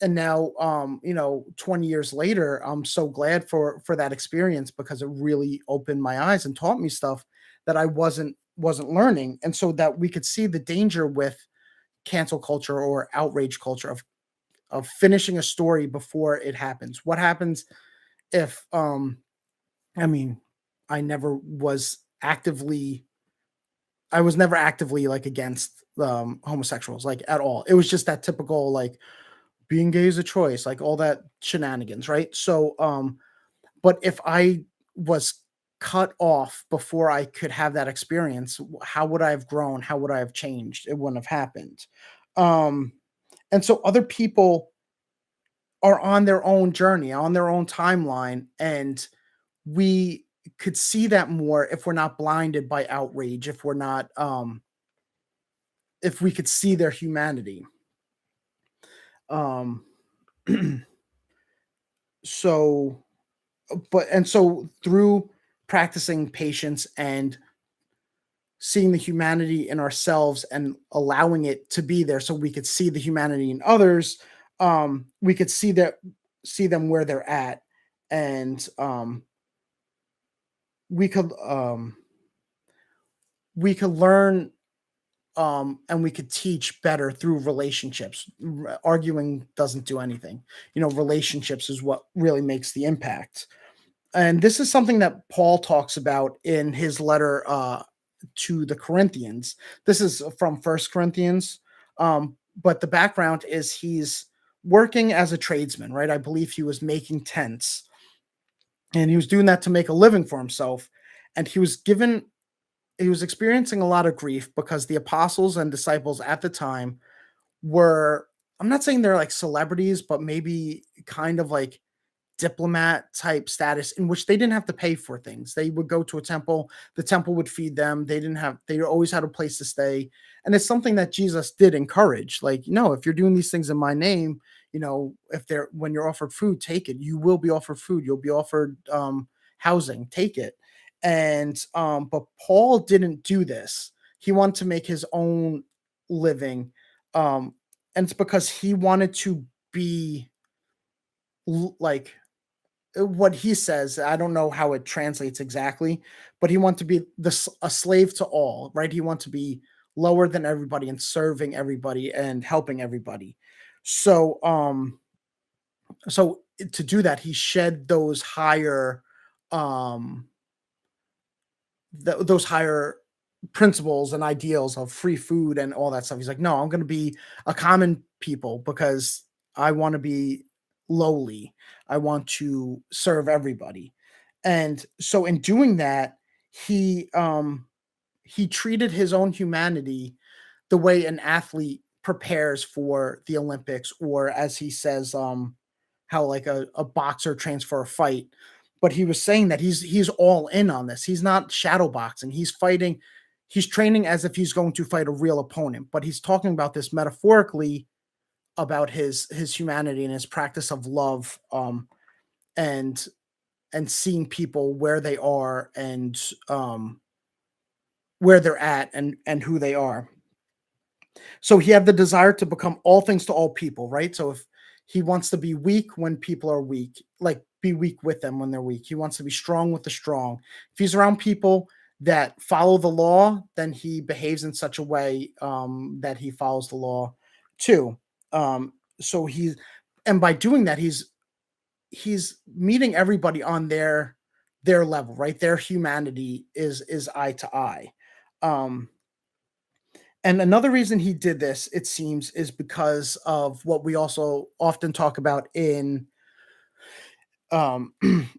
And now 20 years later, I'm so glad for that experience, because it really opened my eyes and taught me stuff that I wasn't learning, and so that we could see the danger with cancel culture or outrage culture of finishing a story before it happens. What happens if I mean, I never was actively I was never actively like against homosexuals, like at all. It was just that typical like being gay is a choice, like all that shenanigans, right? So but if I was cut off before I could have that experience, how would I have grown? How would I have changed? It wouldn't have happened. Um and so other people are on their own journey, on their own timeline, and we could see that more if we're not blinded by outrage, if we're not if we could see their humanity. Um so so through practicing patience and seeing the humanity in ourselves and allowing it to be there so we could see the humanity in others, we could see them where they're at, and we could we could learn and we could teach better through relationships. Arguing doesn't do anything. Relationships is what really makes the impact. And this is something that Paul talks about in his letter to the Corinthians. This is from First Corinthians, but the background is he's working as a tradesman, right? I believe he was making tents, and he was doing that to make a living for himself. And he was experiencing a lot of grief because the apostles and disciples at the time were, I'm not saying they're like celebrities, but maybe kind of like diplomat type status in which they didn't have to pay for things. They would go to a temple, the temple would feed them. They always had a place to stay. And it's something that Jesus did encourage. Like, if you're doing these things in my name, if when you're offered food, take it. You will be offered food. You'll be offered housing, take it. And but Paul didn't do this. He wanted to make his own living. And it's because he wanted to be like what he says. I don't know how it translates exactly, but he wanted to be a slave to all, right? He wanted to be lower than everybody and serving everybody and helping everybody. So to do that, he shed um those higher principles and ideals of free food and all that stuff. He's like, no, I'm going to be a common people because I want to be lowly. I want to serve everybody. And so in doing that, he treated his own humanity the way an athlete prepares for the Olympics, or as he says, how like a boxer trains for a fight. But he was saying that he's all in on this. He's not shadow boxing. He's training as if he's going to fight a real opponent, but he's talking about this metaphorically about his humanity and his practice of love, and seeing people where they are, and where they're at, and who they are. So he had the desire to become all things to all people, right? So if he wants to be weak when people are weak, like be weak with them when they're weak. He wants to be strong with the strong. If he's around people that follow the law, then he behaves in such a way that he follows the law too. So he's, and by doing that, he's meeting everybody on their level, right? Their humanity is eye to eye. Um, and another reason he did this, it seems, is because of what we also often talk about um,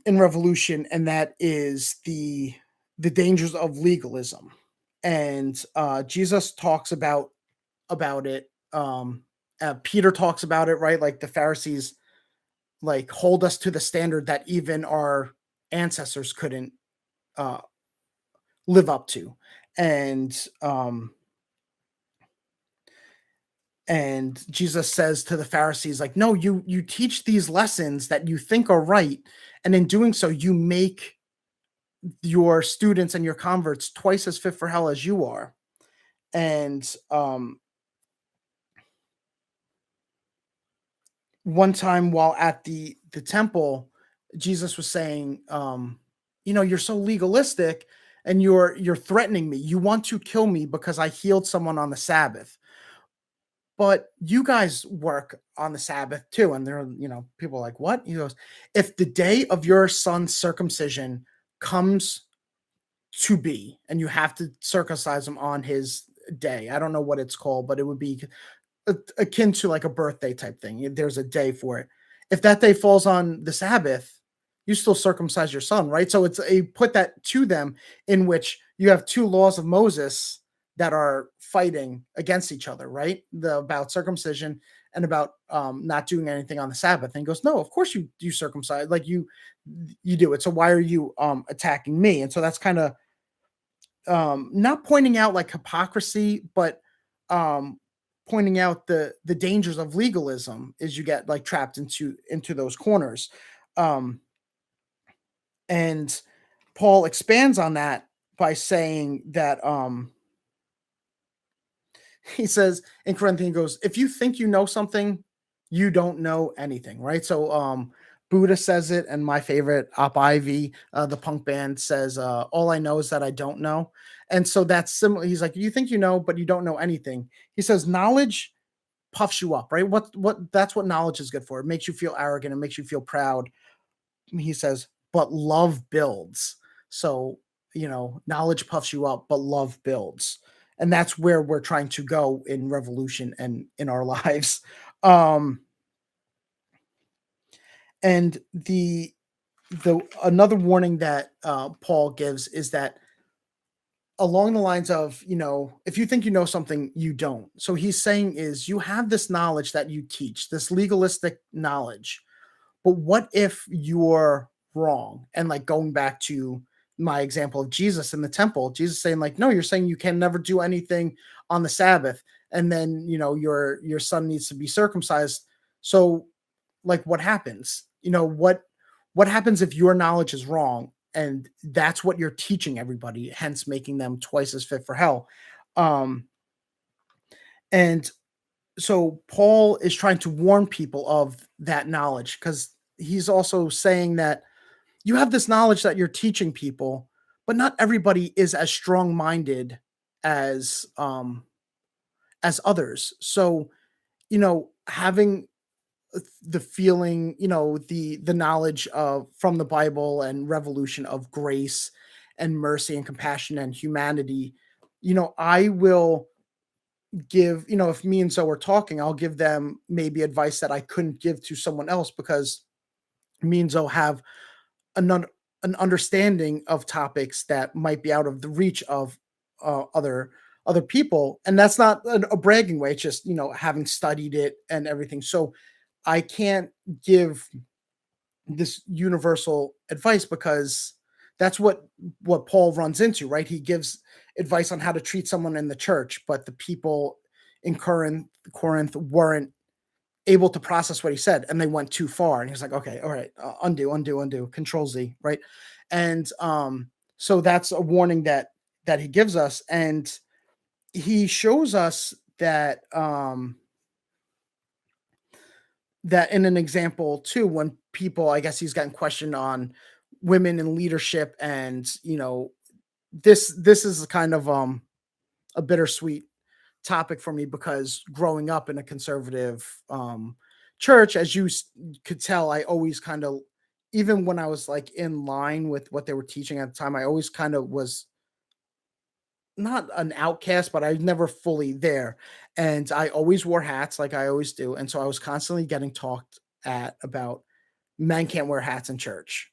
in revolution, and that is the dangers of legalism. And Jesus talks about it. Peter talks about it, right? Like the Pharisees, like hold us to the standard that even our ancestors couldn't uh, live up to, and Jesus says to the Pharisees, like, no, you teach these lessons that you think are right, and in doing so, you make your students and your converts twice as fit for hell as you are. And one time while at the temple, Jesus was saying, you're so legalistic, and you're threatening me. You want to kill me because I healed someone on the Sabbath. But you guys work on the Sabbath too. And people are like, what? He goes, if the day of your son's circumcision comes to be, and you have to circumcise him on his day, I don't know what it's called, but it would be akin to like a birthday type thing. There's a day for it. If that day falls on the Sabbath, you still circumcise your son, right? So it's a put that to them, in which you have two laws of Moses that are fighting against each other, right? About circumcision and about not doing anything on the Sabbath. And he goes, no, of course you circumcise, like you do it. So why are you attacking me? And so that's kind of not pointing out like hypocrisy, but um, pointing out the dangers of legalism, is you get like trapped into those corners. Um, and Paul expands on that by saying that he says in Corinthians, he goes, if you think you know something, you don't know anything, right? So Buddha says it, and my favorite, Op Ivy, the punk band, says, "All I know is that I don't know." And so that's similar. He's like, "You think you know, but you don't know anything." He says, "Knowledge puffs you up, right? What That's what knowledge is good for. It makes you feel arrogant. It makes you feel proud." He says, "But love builds." So knowledge puffs you up, but love builds, and that's where we're trying to go in revolution and in our lives. Um, and the another warning that Paul gives is that along the lines of, if you think you know something, you don't. So he's saying is you have this knowledge that you teach, this legalistic knowledge, but what if you're wrong? And like going back to my example of Jesus in the temple, Jesus saying like, no, you're saying you can never do anything on the Sabbath, and then your son needs to be circumcised. So like what happens? What happens if your knowledge is wrong and that's what you're teaching everybody, hence making them twice as fit for hell? Um and so Paul is trying to warn people of that knowledge because he's also saying that you have this knowledge that you're teaching people, but not everybody is as strong-minded as others. So, having the feeling, the knowledge of from the Bible and revolution of grace and mercy and compassion and humanity, I will give, if me and so are talking, I'll give them maybe advice that I couldn't give to someone else because me and Zoe have an, an understanding of topics that might be out of the reach of other people, and that's not a bragging way. It's just having studied it and everything. So I can't give this universal advice because that's what Paul runs into, right? He gives advice on how to treat someone in the church, but the people in Corinth weren't able to process what he said and they went too far. And he's like, okay, all right, undo, control Z, right? And so that's a warning that he gives us, and he shows us that in an example too, when people, I guess he's gotten questioned on women in leadership, and this is kind of a bittersweet topic for me because growing up in a conservative church, as could tell, I always kind of, even when I was like in line with what they were teaching at the time, I always kind of was not an outcast, but I was never fully there. And I always wore hats like I always do. And so I was constantly getting talked at about men can't wear hats in church.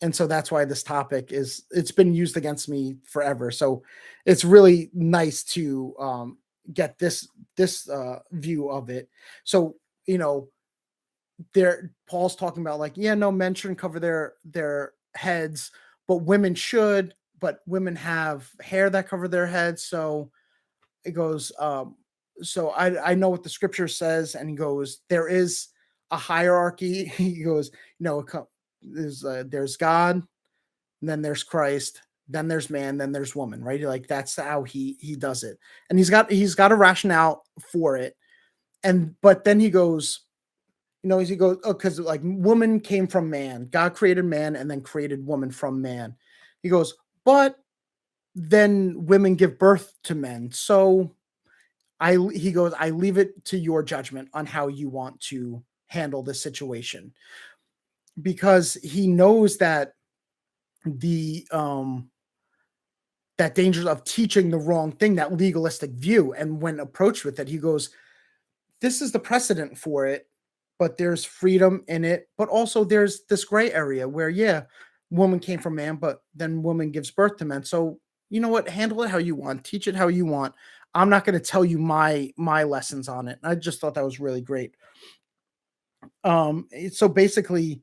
And so that's why this topic it's been used against me forever. So it's really nice to get this view of it. So, there Paul's talking about like, yeah, no, men shouldn't cover their heads, but women should, but women have hair that cover their heads. So it goes, so I know what the scripture says, and he goes, there is a hierarchy. He goes, there's God, and then there's Christ, then there's man, then there's woman, right? Like that's how he does it. And he's got a rationale for it. And but then he goes, he goes, oh, because like woman came from man. God created man and then created woman from man. He goes, but then women give birth to men. So he goes, I leave it to your judgment on how you want to handle this situation, because he knows that the that dangers of teaching the wrong thing, that legalistic view. And when approached with it, he goes, this is the precedent for it, but there's freedom in it, but also there's this gray area where, yeah, woman came from man, but then woman gives birth to men. So you know what, handle it how you want, teach it how you want. I'm not going to tell you my lessons on it. I just thought that was really great. So basically,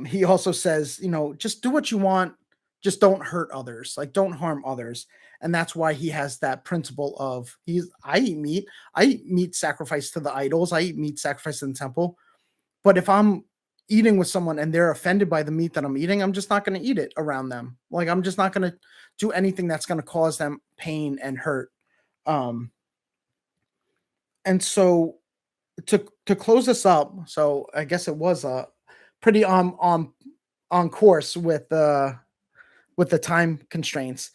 he also says, just do what you want, just don't hurt others, like don't harm others. And that's why he has that principle of I eat meat sacrificed to the idols, I eat meat sacrificed in the temple. But if I'm eating with someone and they're offended by the meat that I'm eating, I'm just not going to eat it around them. Like I'm just not going to do anything that's going to cause them pain and hurt. Um, and so to close this up, so I guess it was pretty on course with the time constraints.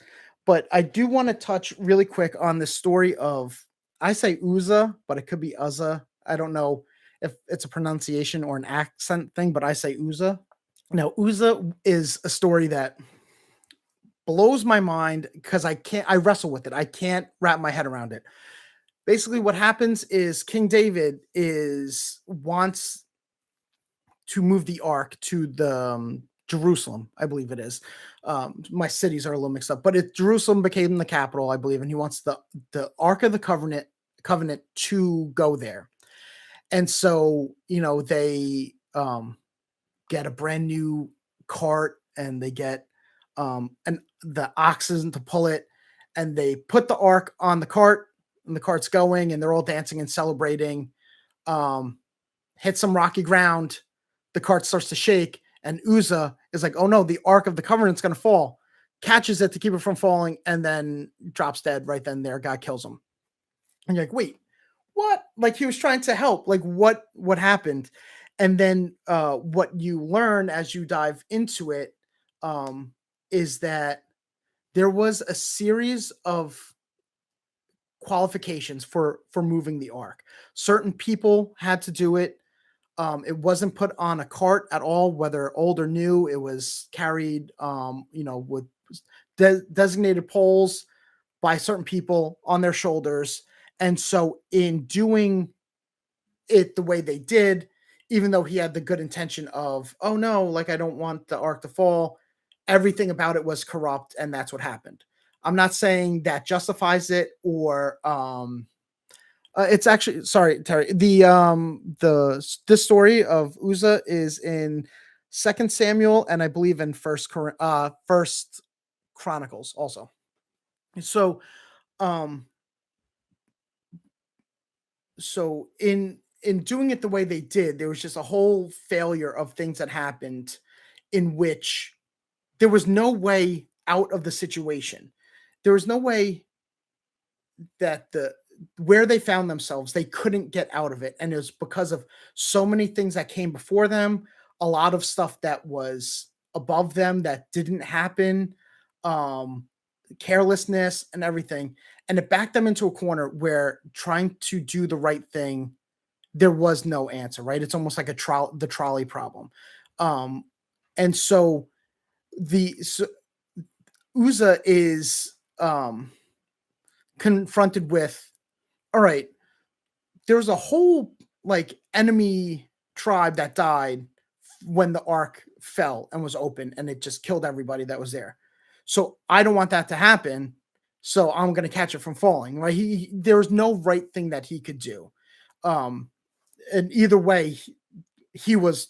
But I do want to touch really quick on the story of, I say Uzzah, but it could be Uzzah. I don't know if it's a pronunciation or an accent thing, but I say Uzzah. Now, Uzzah is a story that blows my mind because I wrestle with it. I can't wrap my head around it. Basically, what happens is King David is wants to move the ark to the Jerusalem, I believe it is. My cities are a little mixed up, but Jerusalem became the capital, I believe, and he wants the Ark of the Covenant to go there. And so, they get a brand new cart, and they get and the oxen to pull it, and they put the ark on the cart, and the cart's going, and they're all dancing and celebrating. Um, Hit some rocky ground, the cart starts to shake, and Uzzah is like, "Oh no, the Ark of the Covenant's going to fall." Catches it to keep it from falling, and then drops dead right then and there. God kills him, and you're like, "Wait, what?" Like, he was trying to help. Like, what happened? And then what you learn as you dive into it is that there was a series of qualifications for moving the ark. Certain people had to do it. It wasn't put on a cart at all, whether old or new. It was carried, with designated poles by certain people on their shoulders. And so, in doing it the way they did, even though he had the good intention of, oh no, like, I don't want the ark to fall, everything about it was corrupt, and that's what happened. I'm not saying that justifies it, or it's actually, sorry, Terry. This story of Uzzah is in Second Samuel, and I believe in First Chronicles also. So, um, in doing it the way they did, there was just a whole failure of things that happened, in which there was no way out of the situation. There was no way that where they found themselves, they couldn't get out of it. And it was because of so many things that came before them, a lot of stuff that was above them that didn't happen, um, carelessness and everything. And it backed them into a corner where trying to do the right thing, there was no answer, right? It's almost like the trolley problem. Um, and so so Uzzah is confronted with, all right, there's a whole like enemy tribe that died when the ark fell and was open, and it just killed everybody that was there. So I don't want that to happen. So I'm going to catch it from falling, right? There was no right thing that he could do. Um, and either way, he was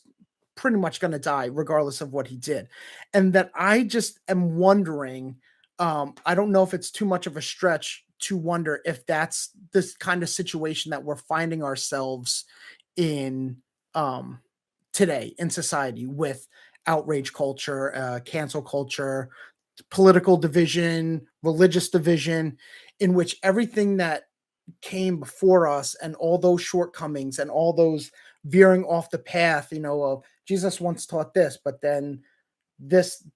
pretty much going to die regardless of what he did. And that I just am wondering, I don't know if it's too much of a stretch to wonder if that's this kind of situation that we're finding ourselves in today in society, with outrage culture, cancel culture, political division, religious division, in which everything that came before us and all those shortcomings and all those veering off the path, of Jesus once taught this, but then this,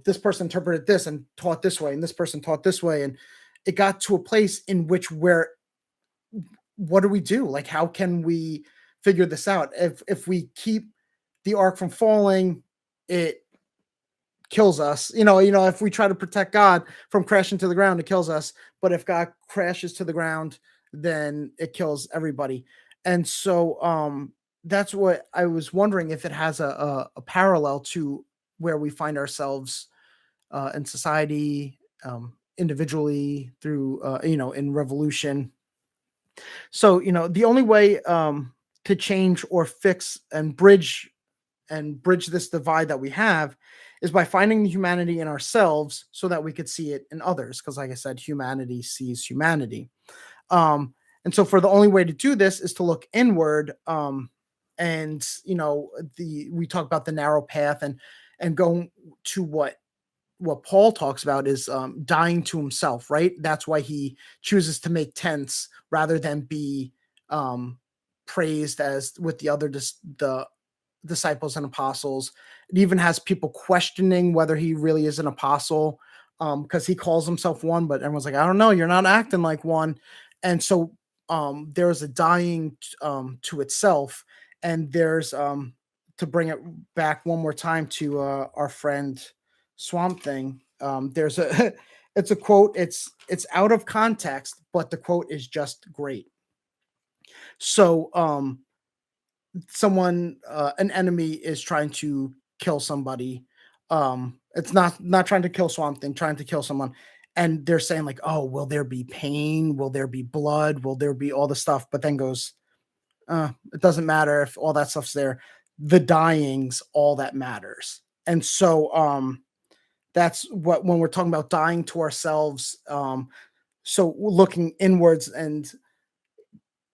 this person interpreted this and taught this way, and this person taught this way. And it got to a place in which what do we do? Like, how can we figure this out? If we keep the ark from falling, it kills us. If we try to protect God from crashing to the ground, it kills us. But if God crashes to the ground, then it kills everybody. And so that's what I was wondering, if it has a parallel to where we find ourselves in society, individually, through in revolution. So the only way to change or fix and bridge this divide that we have is by finding the humanity in ourselves, so that we could see it in others, because like I said, humanity sees humanity. And so for the only way to do this is to look inward, and we talk about the narrow path, and going to what Paul talks about is dying to himself, right? That's why he chooses to make tents rather than be praised as with the disciples and apostles. It even has people questioning whether he really is an apostle, because he calls himself one, but everyone's like, I don't know, you're not acting like one. And so there is a dying to itself, and there's to bring it back one more time to our friend Swamp Thing. There's a it's a quote. It's out of context, but the quote is just great. So someone an enemy is trying to kill somebody. It's not trying to kill Swamp Thing, trying to kill someone. And they're saying like, oh, will there be pain? Will there be blood? Will there be all the stuff? But then goes, it doesn't matter if all that stuff's there. The dying's all that matters. And so that's what, when we're talking about dying to ourselves, so looking inwards and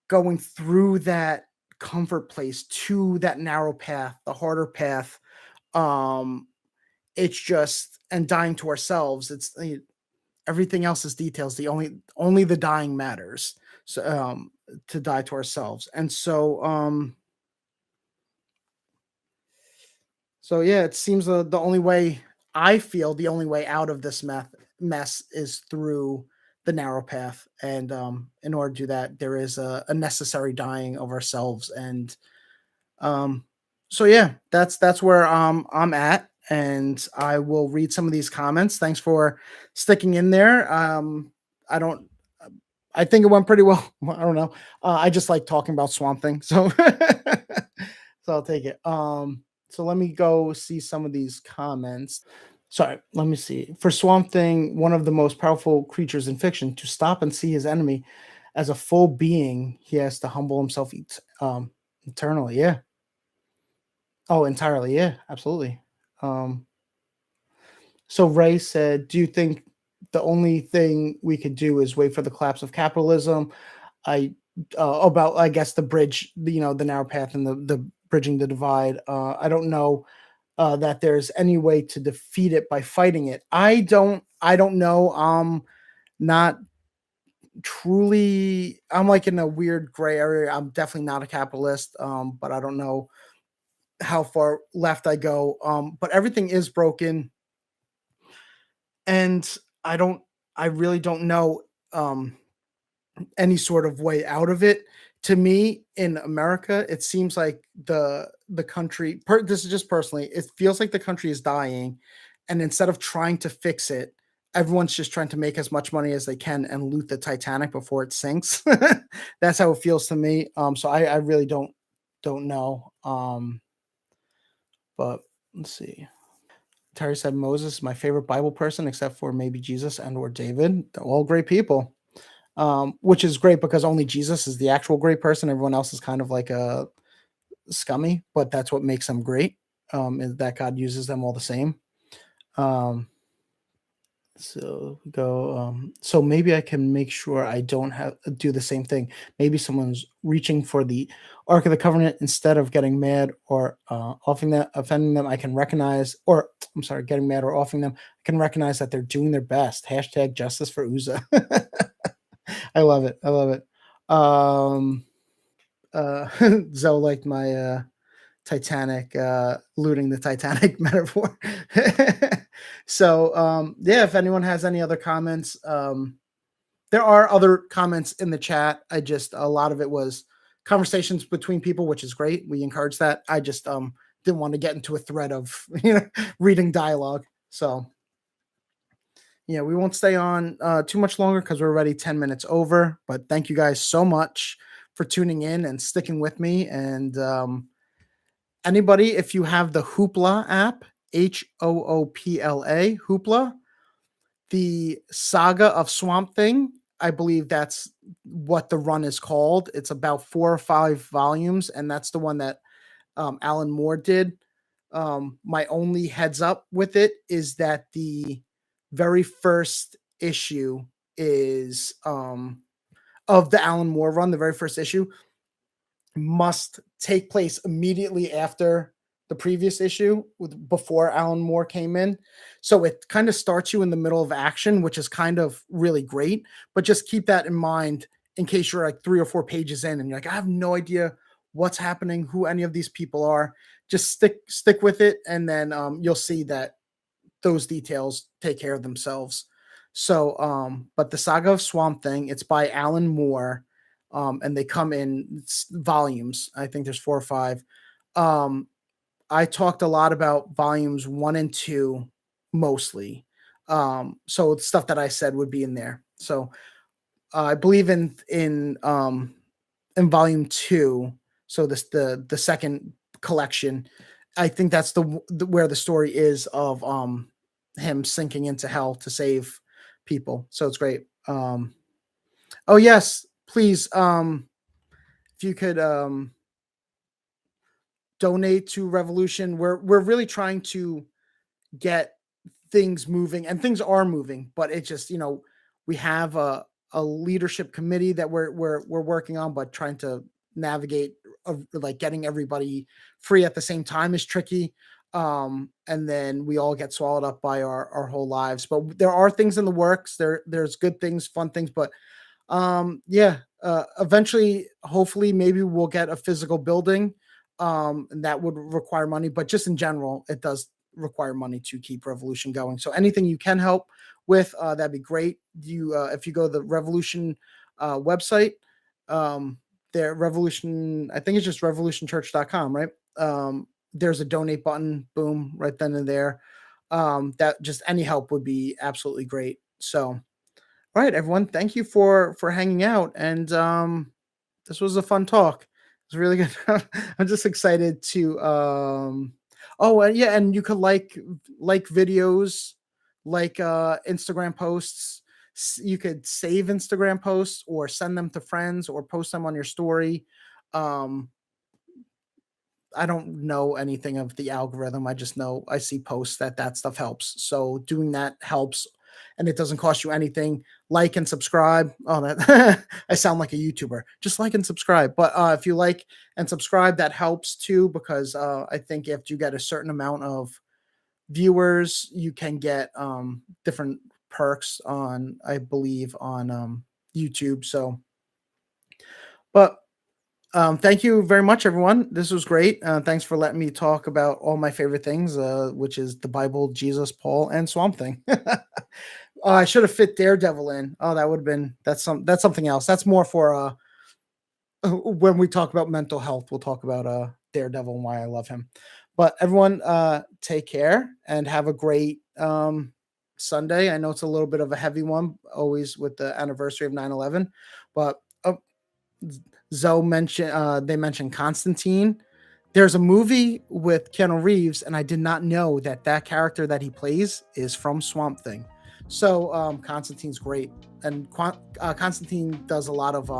going through that comfort place to that narrow path, the harder path, um it's just, and dying to ourselves, it's everything else is details. The only the dying matters. So to die to ourselves. And so so yeah, it seems the only way, I feel the only way out of this mess is through the narrow path. And in order to do that, there is a necessary dying of ourselves. And um, so yeah, that's where I'm at, and I will read some of these comments. Thanks for sticking in there. I don't. I think it went pretty well. I don't know. I just like talking about Swamp Thing, so so I'll take it. So let me go see some of these comments. Sorry, let me see. For Swamp Thing, one of the most powerful creatures in fiction, to stop and see his enemy as a full being, he has to humble himself eternally. Yeah. Oh, entirely. Yeah, absolutely. Um, so Ray said, "Do you think the only thing we could do is wait for the collapse of capitalism?" I about, I guess, the bridge, the narrow path and the bridging the divide. I don't know that there's any way to defeat it by fighting it. I don't know. Not truly. I'm like in a weird gray area. I'm definitely not a capitalist. But I don't know how far left I go. But everything is broken, and I don't. I really don't know any sort of way out of it. To me, in America, it seems like the country. This is just personally. It feels like the country is dying, and instead of trying to fix it, everyone's just trying to make as much money as they can and loot the Titanic before it sinks. That's how it feels to me. So I really don't know. But let's see. Terry said Moses is my favorite Bible person, except for maybe Jesus and or David. They're all great people, which is great because only Jesus is the actual great person. Everyone else is kind of like a scummy, but that's what makes them great. Is that God uses them all the same. Um, so we go. So maybe I can make sure I don't have do the same thing. Maybe someone's reaching for the Ark of the Covenant instead of getting mad or offending them. I can recognize, or I'm sorry, getting mad or offending them. I can recognize that they're doing their best. Hashtag justice for Uza. I love it. I love it. Zoe liked my Titanic, looting the Titanic metaphor. So yeah, if anyone has any other comments, there are other comments in the chat. I just, a lot of it was conversations between people, which is great. We encourage that. I just didn't want to get into a thread of reading dialogue. So yeah, we won't stay on too much longer because we're already 10 minutes over. But thank you guys so much for tuning in and sticking with me. And anybody, if you have the Hoopla app, Hoopla, Hoopla, the Saga of Swamp Thing, I believe that's what the run is called. It's about 4 or 5 volumes, and that's the one that Alan Moore did. My only heads up with it is that the very first issue is of the Alan Moore run. The very first issue must take place immediately after the previous issue, before Alan Moore came in. So it kind of starts you in the middle of action, which is kind of really great. But just keep that in mind in case you're like 3 or 4 pages in and you're like, I have no idea what's happening, who any of these people are. Just stick with it, and then you'll see that those details take care of themselves. So, but the Saga of Swamp Thing, it's by Alan Moore, and they come in volumes. I think there's 4 or 5. Um, I talked a lot about volumes 1 and 2 mostly. So the stuff that I said would be in there. So I believe in volume 2. So this the second collection. I think that's the where the story is of him sinking into hell to save people. So it's great. Oh yes, please, if you could donate to Revolution. We're really trying to get things moving, and things are moving, but it just, we have a leadership committee that we're working on, but trying to navigate like getting everybody free at the same time is tricky. And then we all get swallowed up by our whole lives, but there are things in the works. There's good things, fun things, but yeah, eventually, hopefully, maybe we'll get a physical building, and that would require money, but just in general, it does require money to keep Revolution going. So anything you can help with, that'd be great. If you go to the Revolution website, their Revolution, I think it's just revolutionchurch.com, right? There's a donate button, boom, right then and there. That just any help would be absolutely great. So, all right, everyone, thank you for hanging out, and this was a fun talk. It was really good. I'm just excited to oh, and yeah, and you could like videos, like Instagram posts. You could save Instagram posts or send them to friends or post them on your story. Um I don't know anything of the algorithm. I just know I see posts that stuff helps. So doing that helps, and it doesn't cost you anything. Like and subscribe. Oh, that I sound like a YouTuber. Just like and subscribe. But if you like and subscribe, that helps too, because I think if you get a certain amount of viewers, you can get different perks on, I believe, on YouTube. So, but thank you very much, everyone. This was great. Thanks for letting me talk about all my favorite things, which is the Bible, Jesus, Paul, and Swamp Thing. I should have fit Daredevil in. Oh, that would have been that's something else. That's more for when we talk about mental health. We'll talk about Daredevil and why I love him. But everyone, take care and have a great Sunday. I know it's a little bit of a heavy one, always with the anniversary of 9/11, but Zoe mentioned they mentioned Constantine. There's a movie with Keanu Reeves, and I did not know that character that he plays is from Swamp Thing. So Constantine's great, and Constantine does a lot of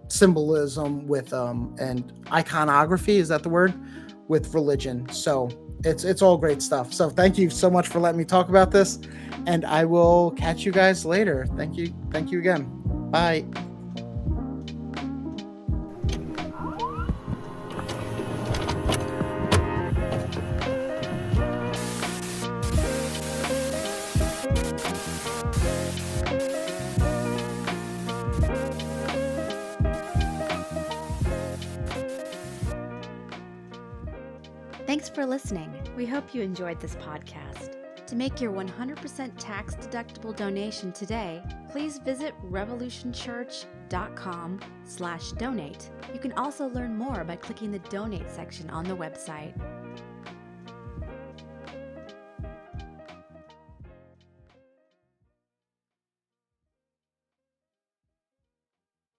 symbolism with and iconography. Is that the word? With religion. So it's all great stuff. So thank you so much for letting me talk about this, and I will catch you guys later. Thank you again. Bye. Thanks for listening. We hope you enjoyed this podcast. To make your 100% tax-deductible donation today, please visit revolutionchurch.com/donate. You can also learn more by clicking the donate section on the website.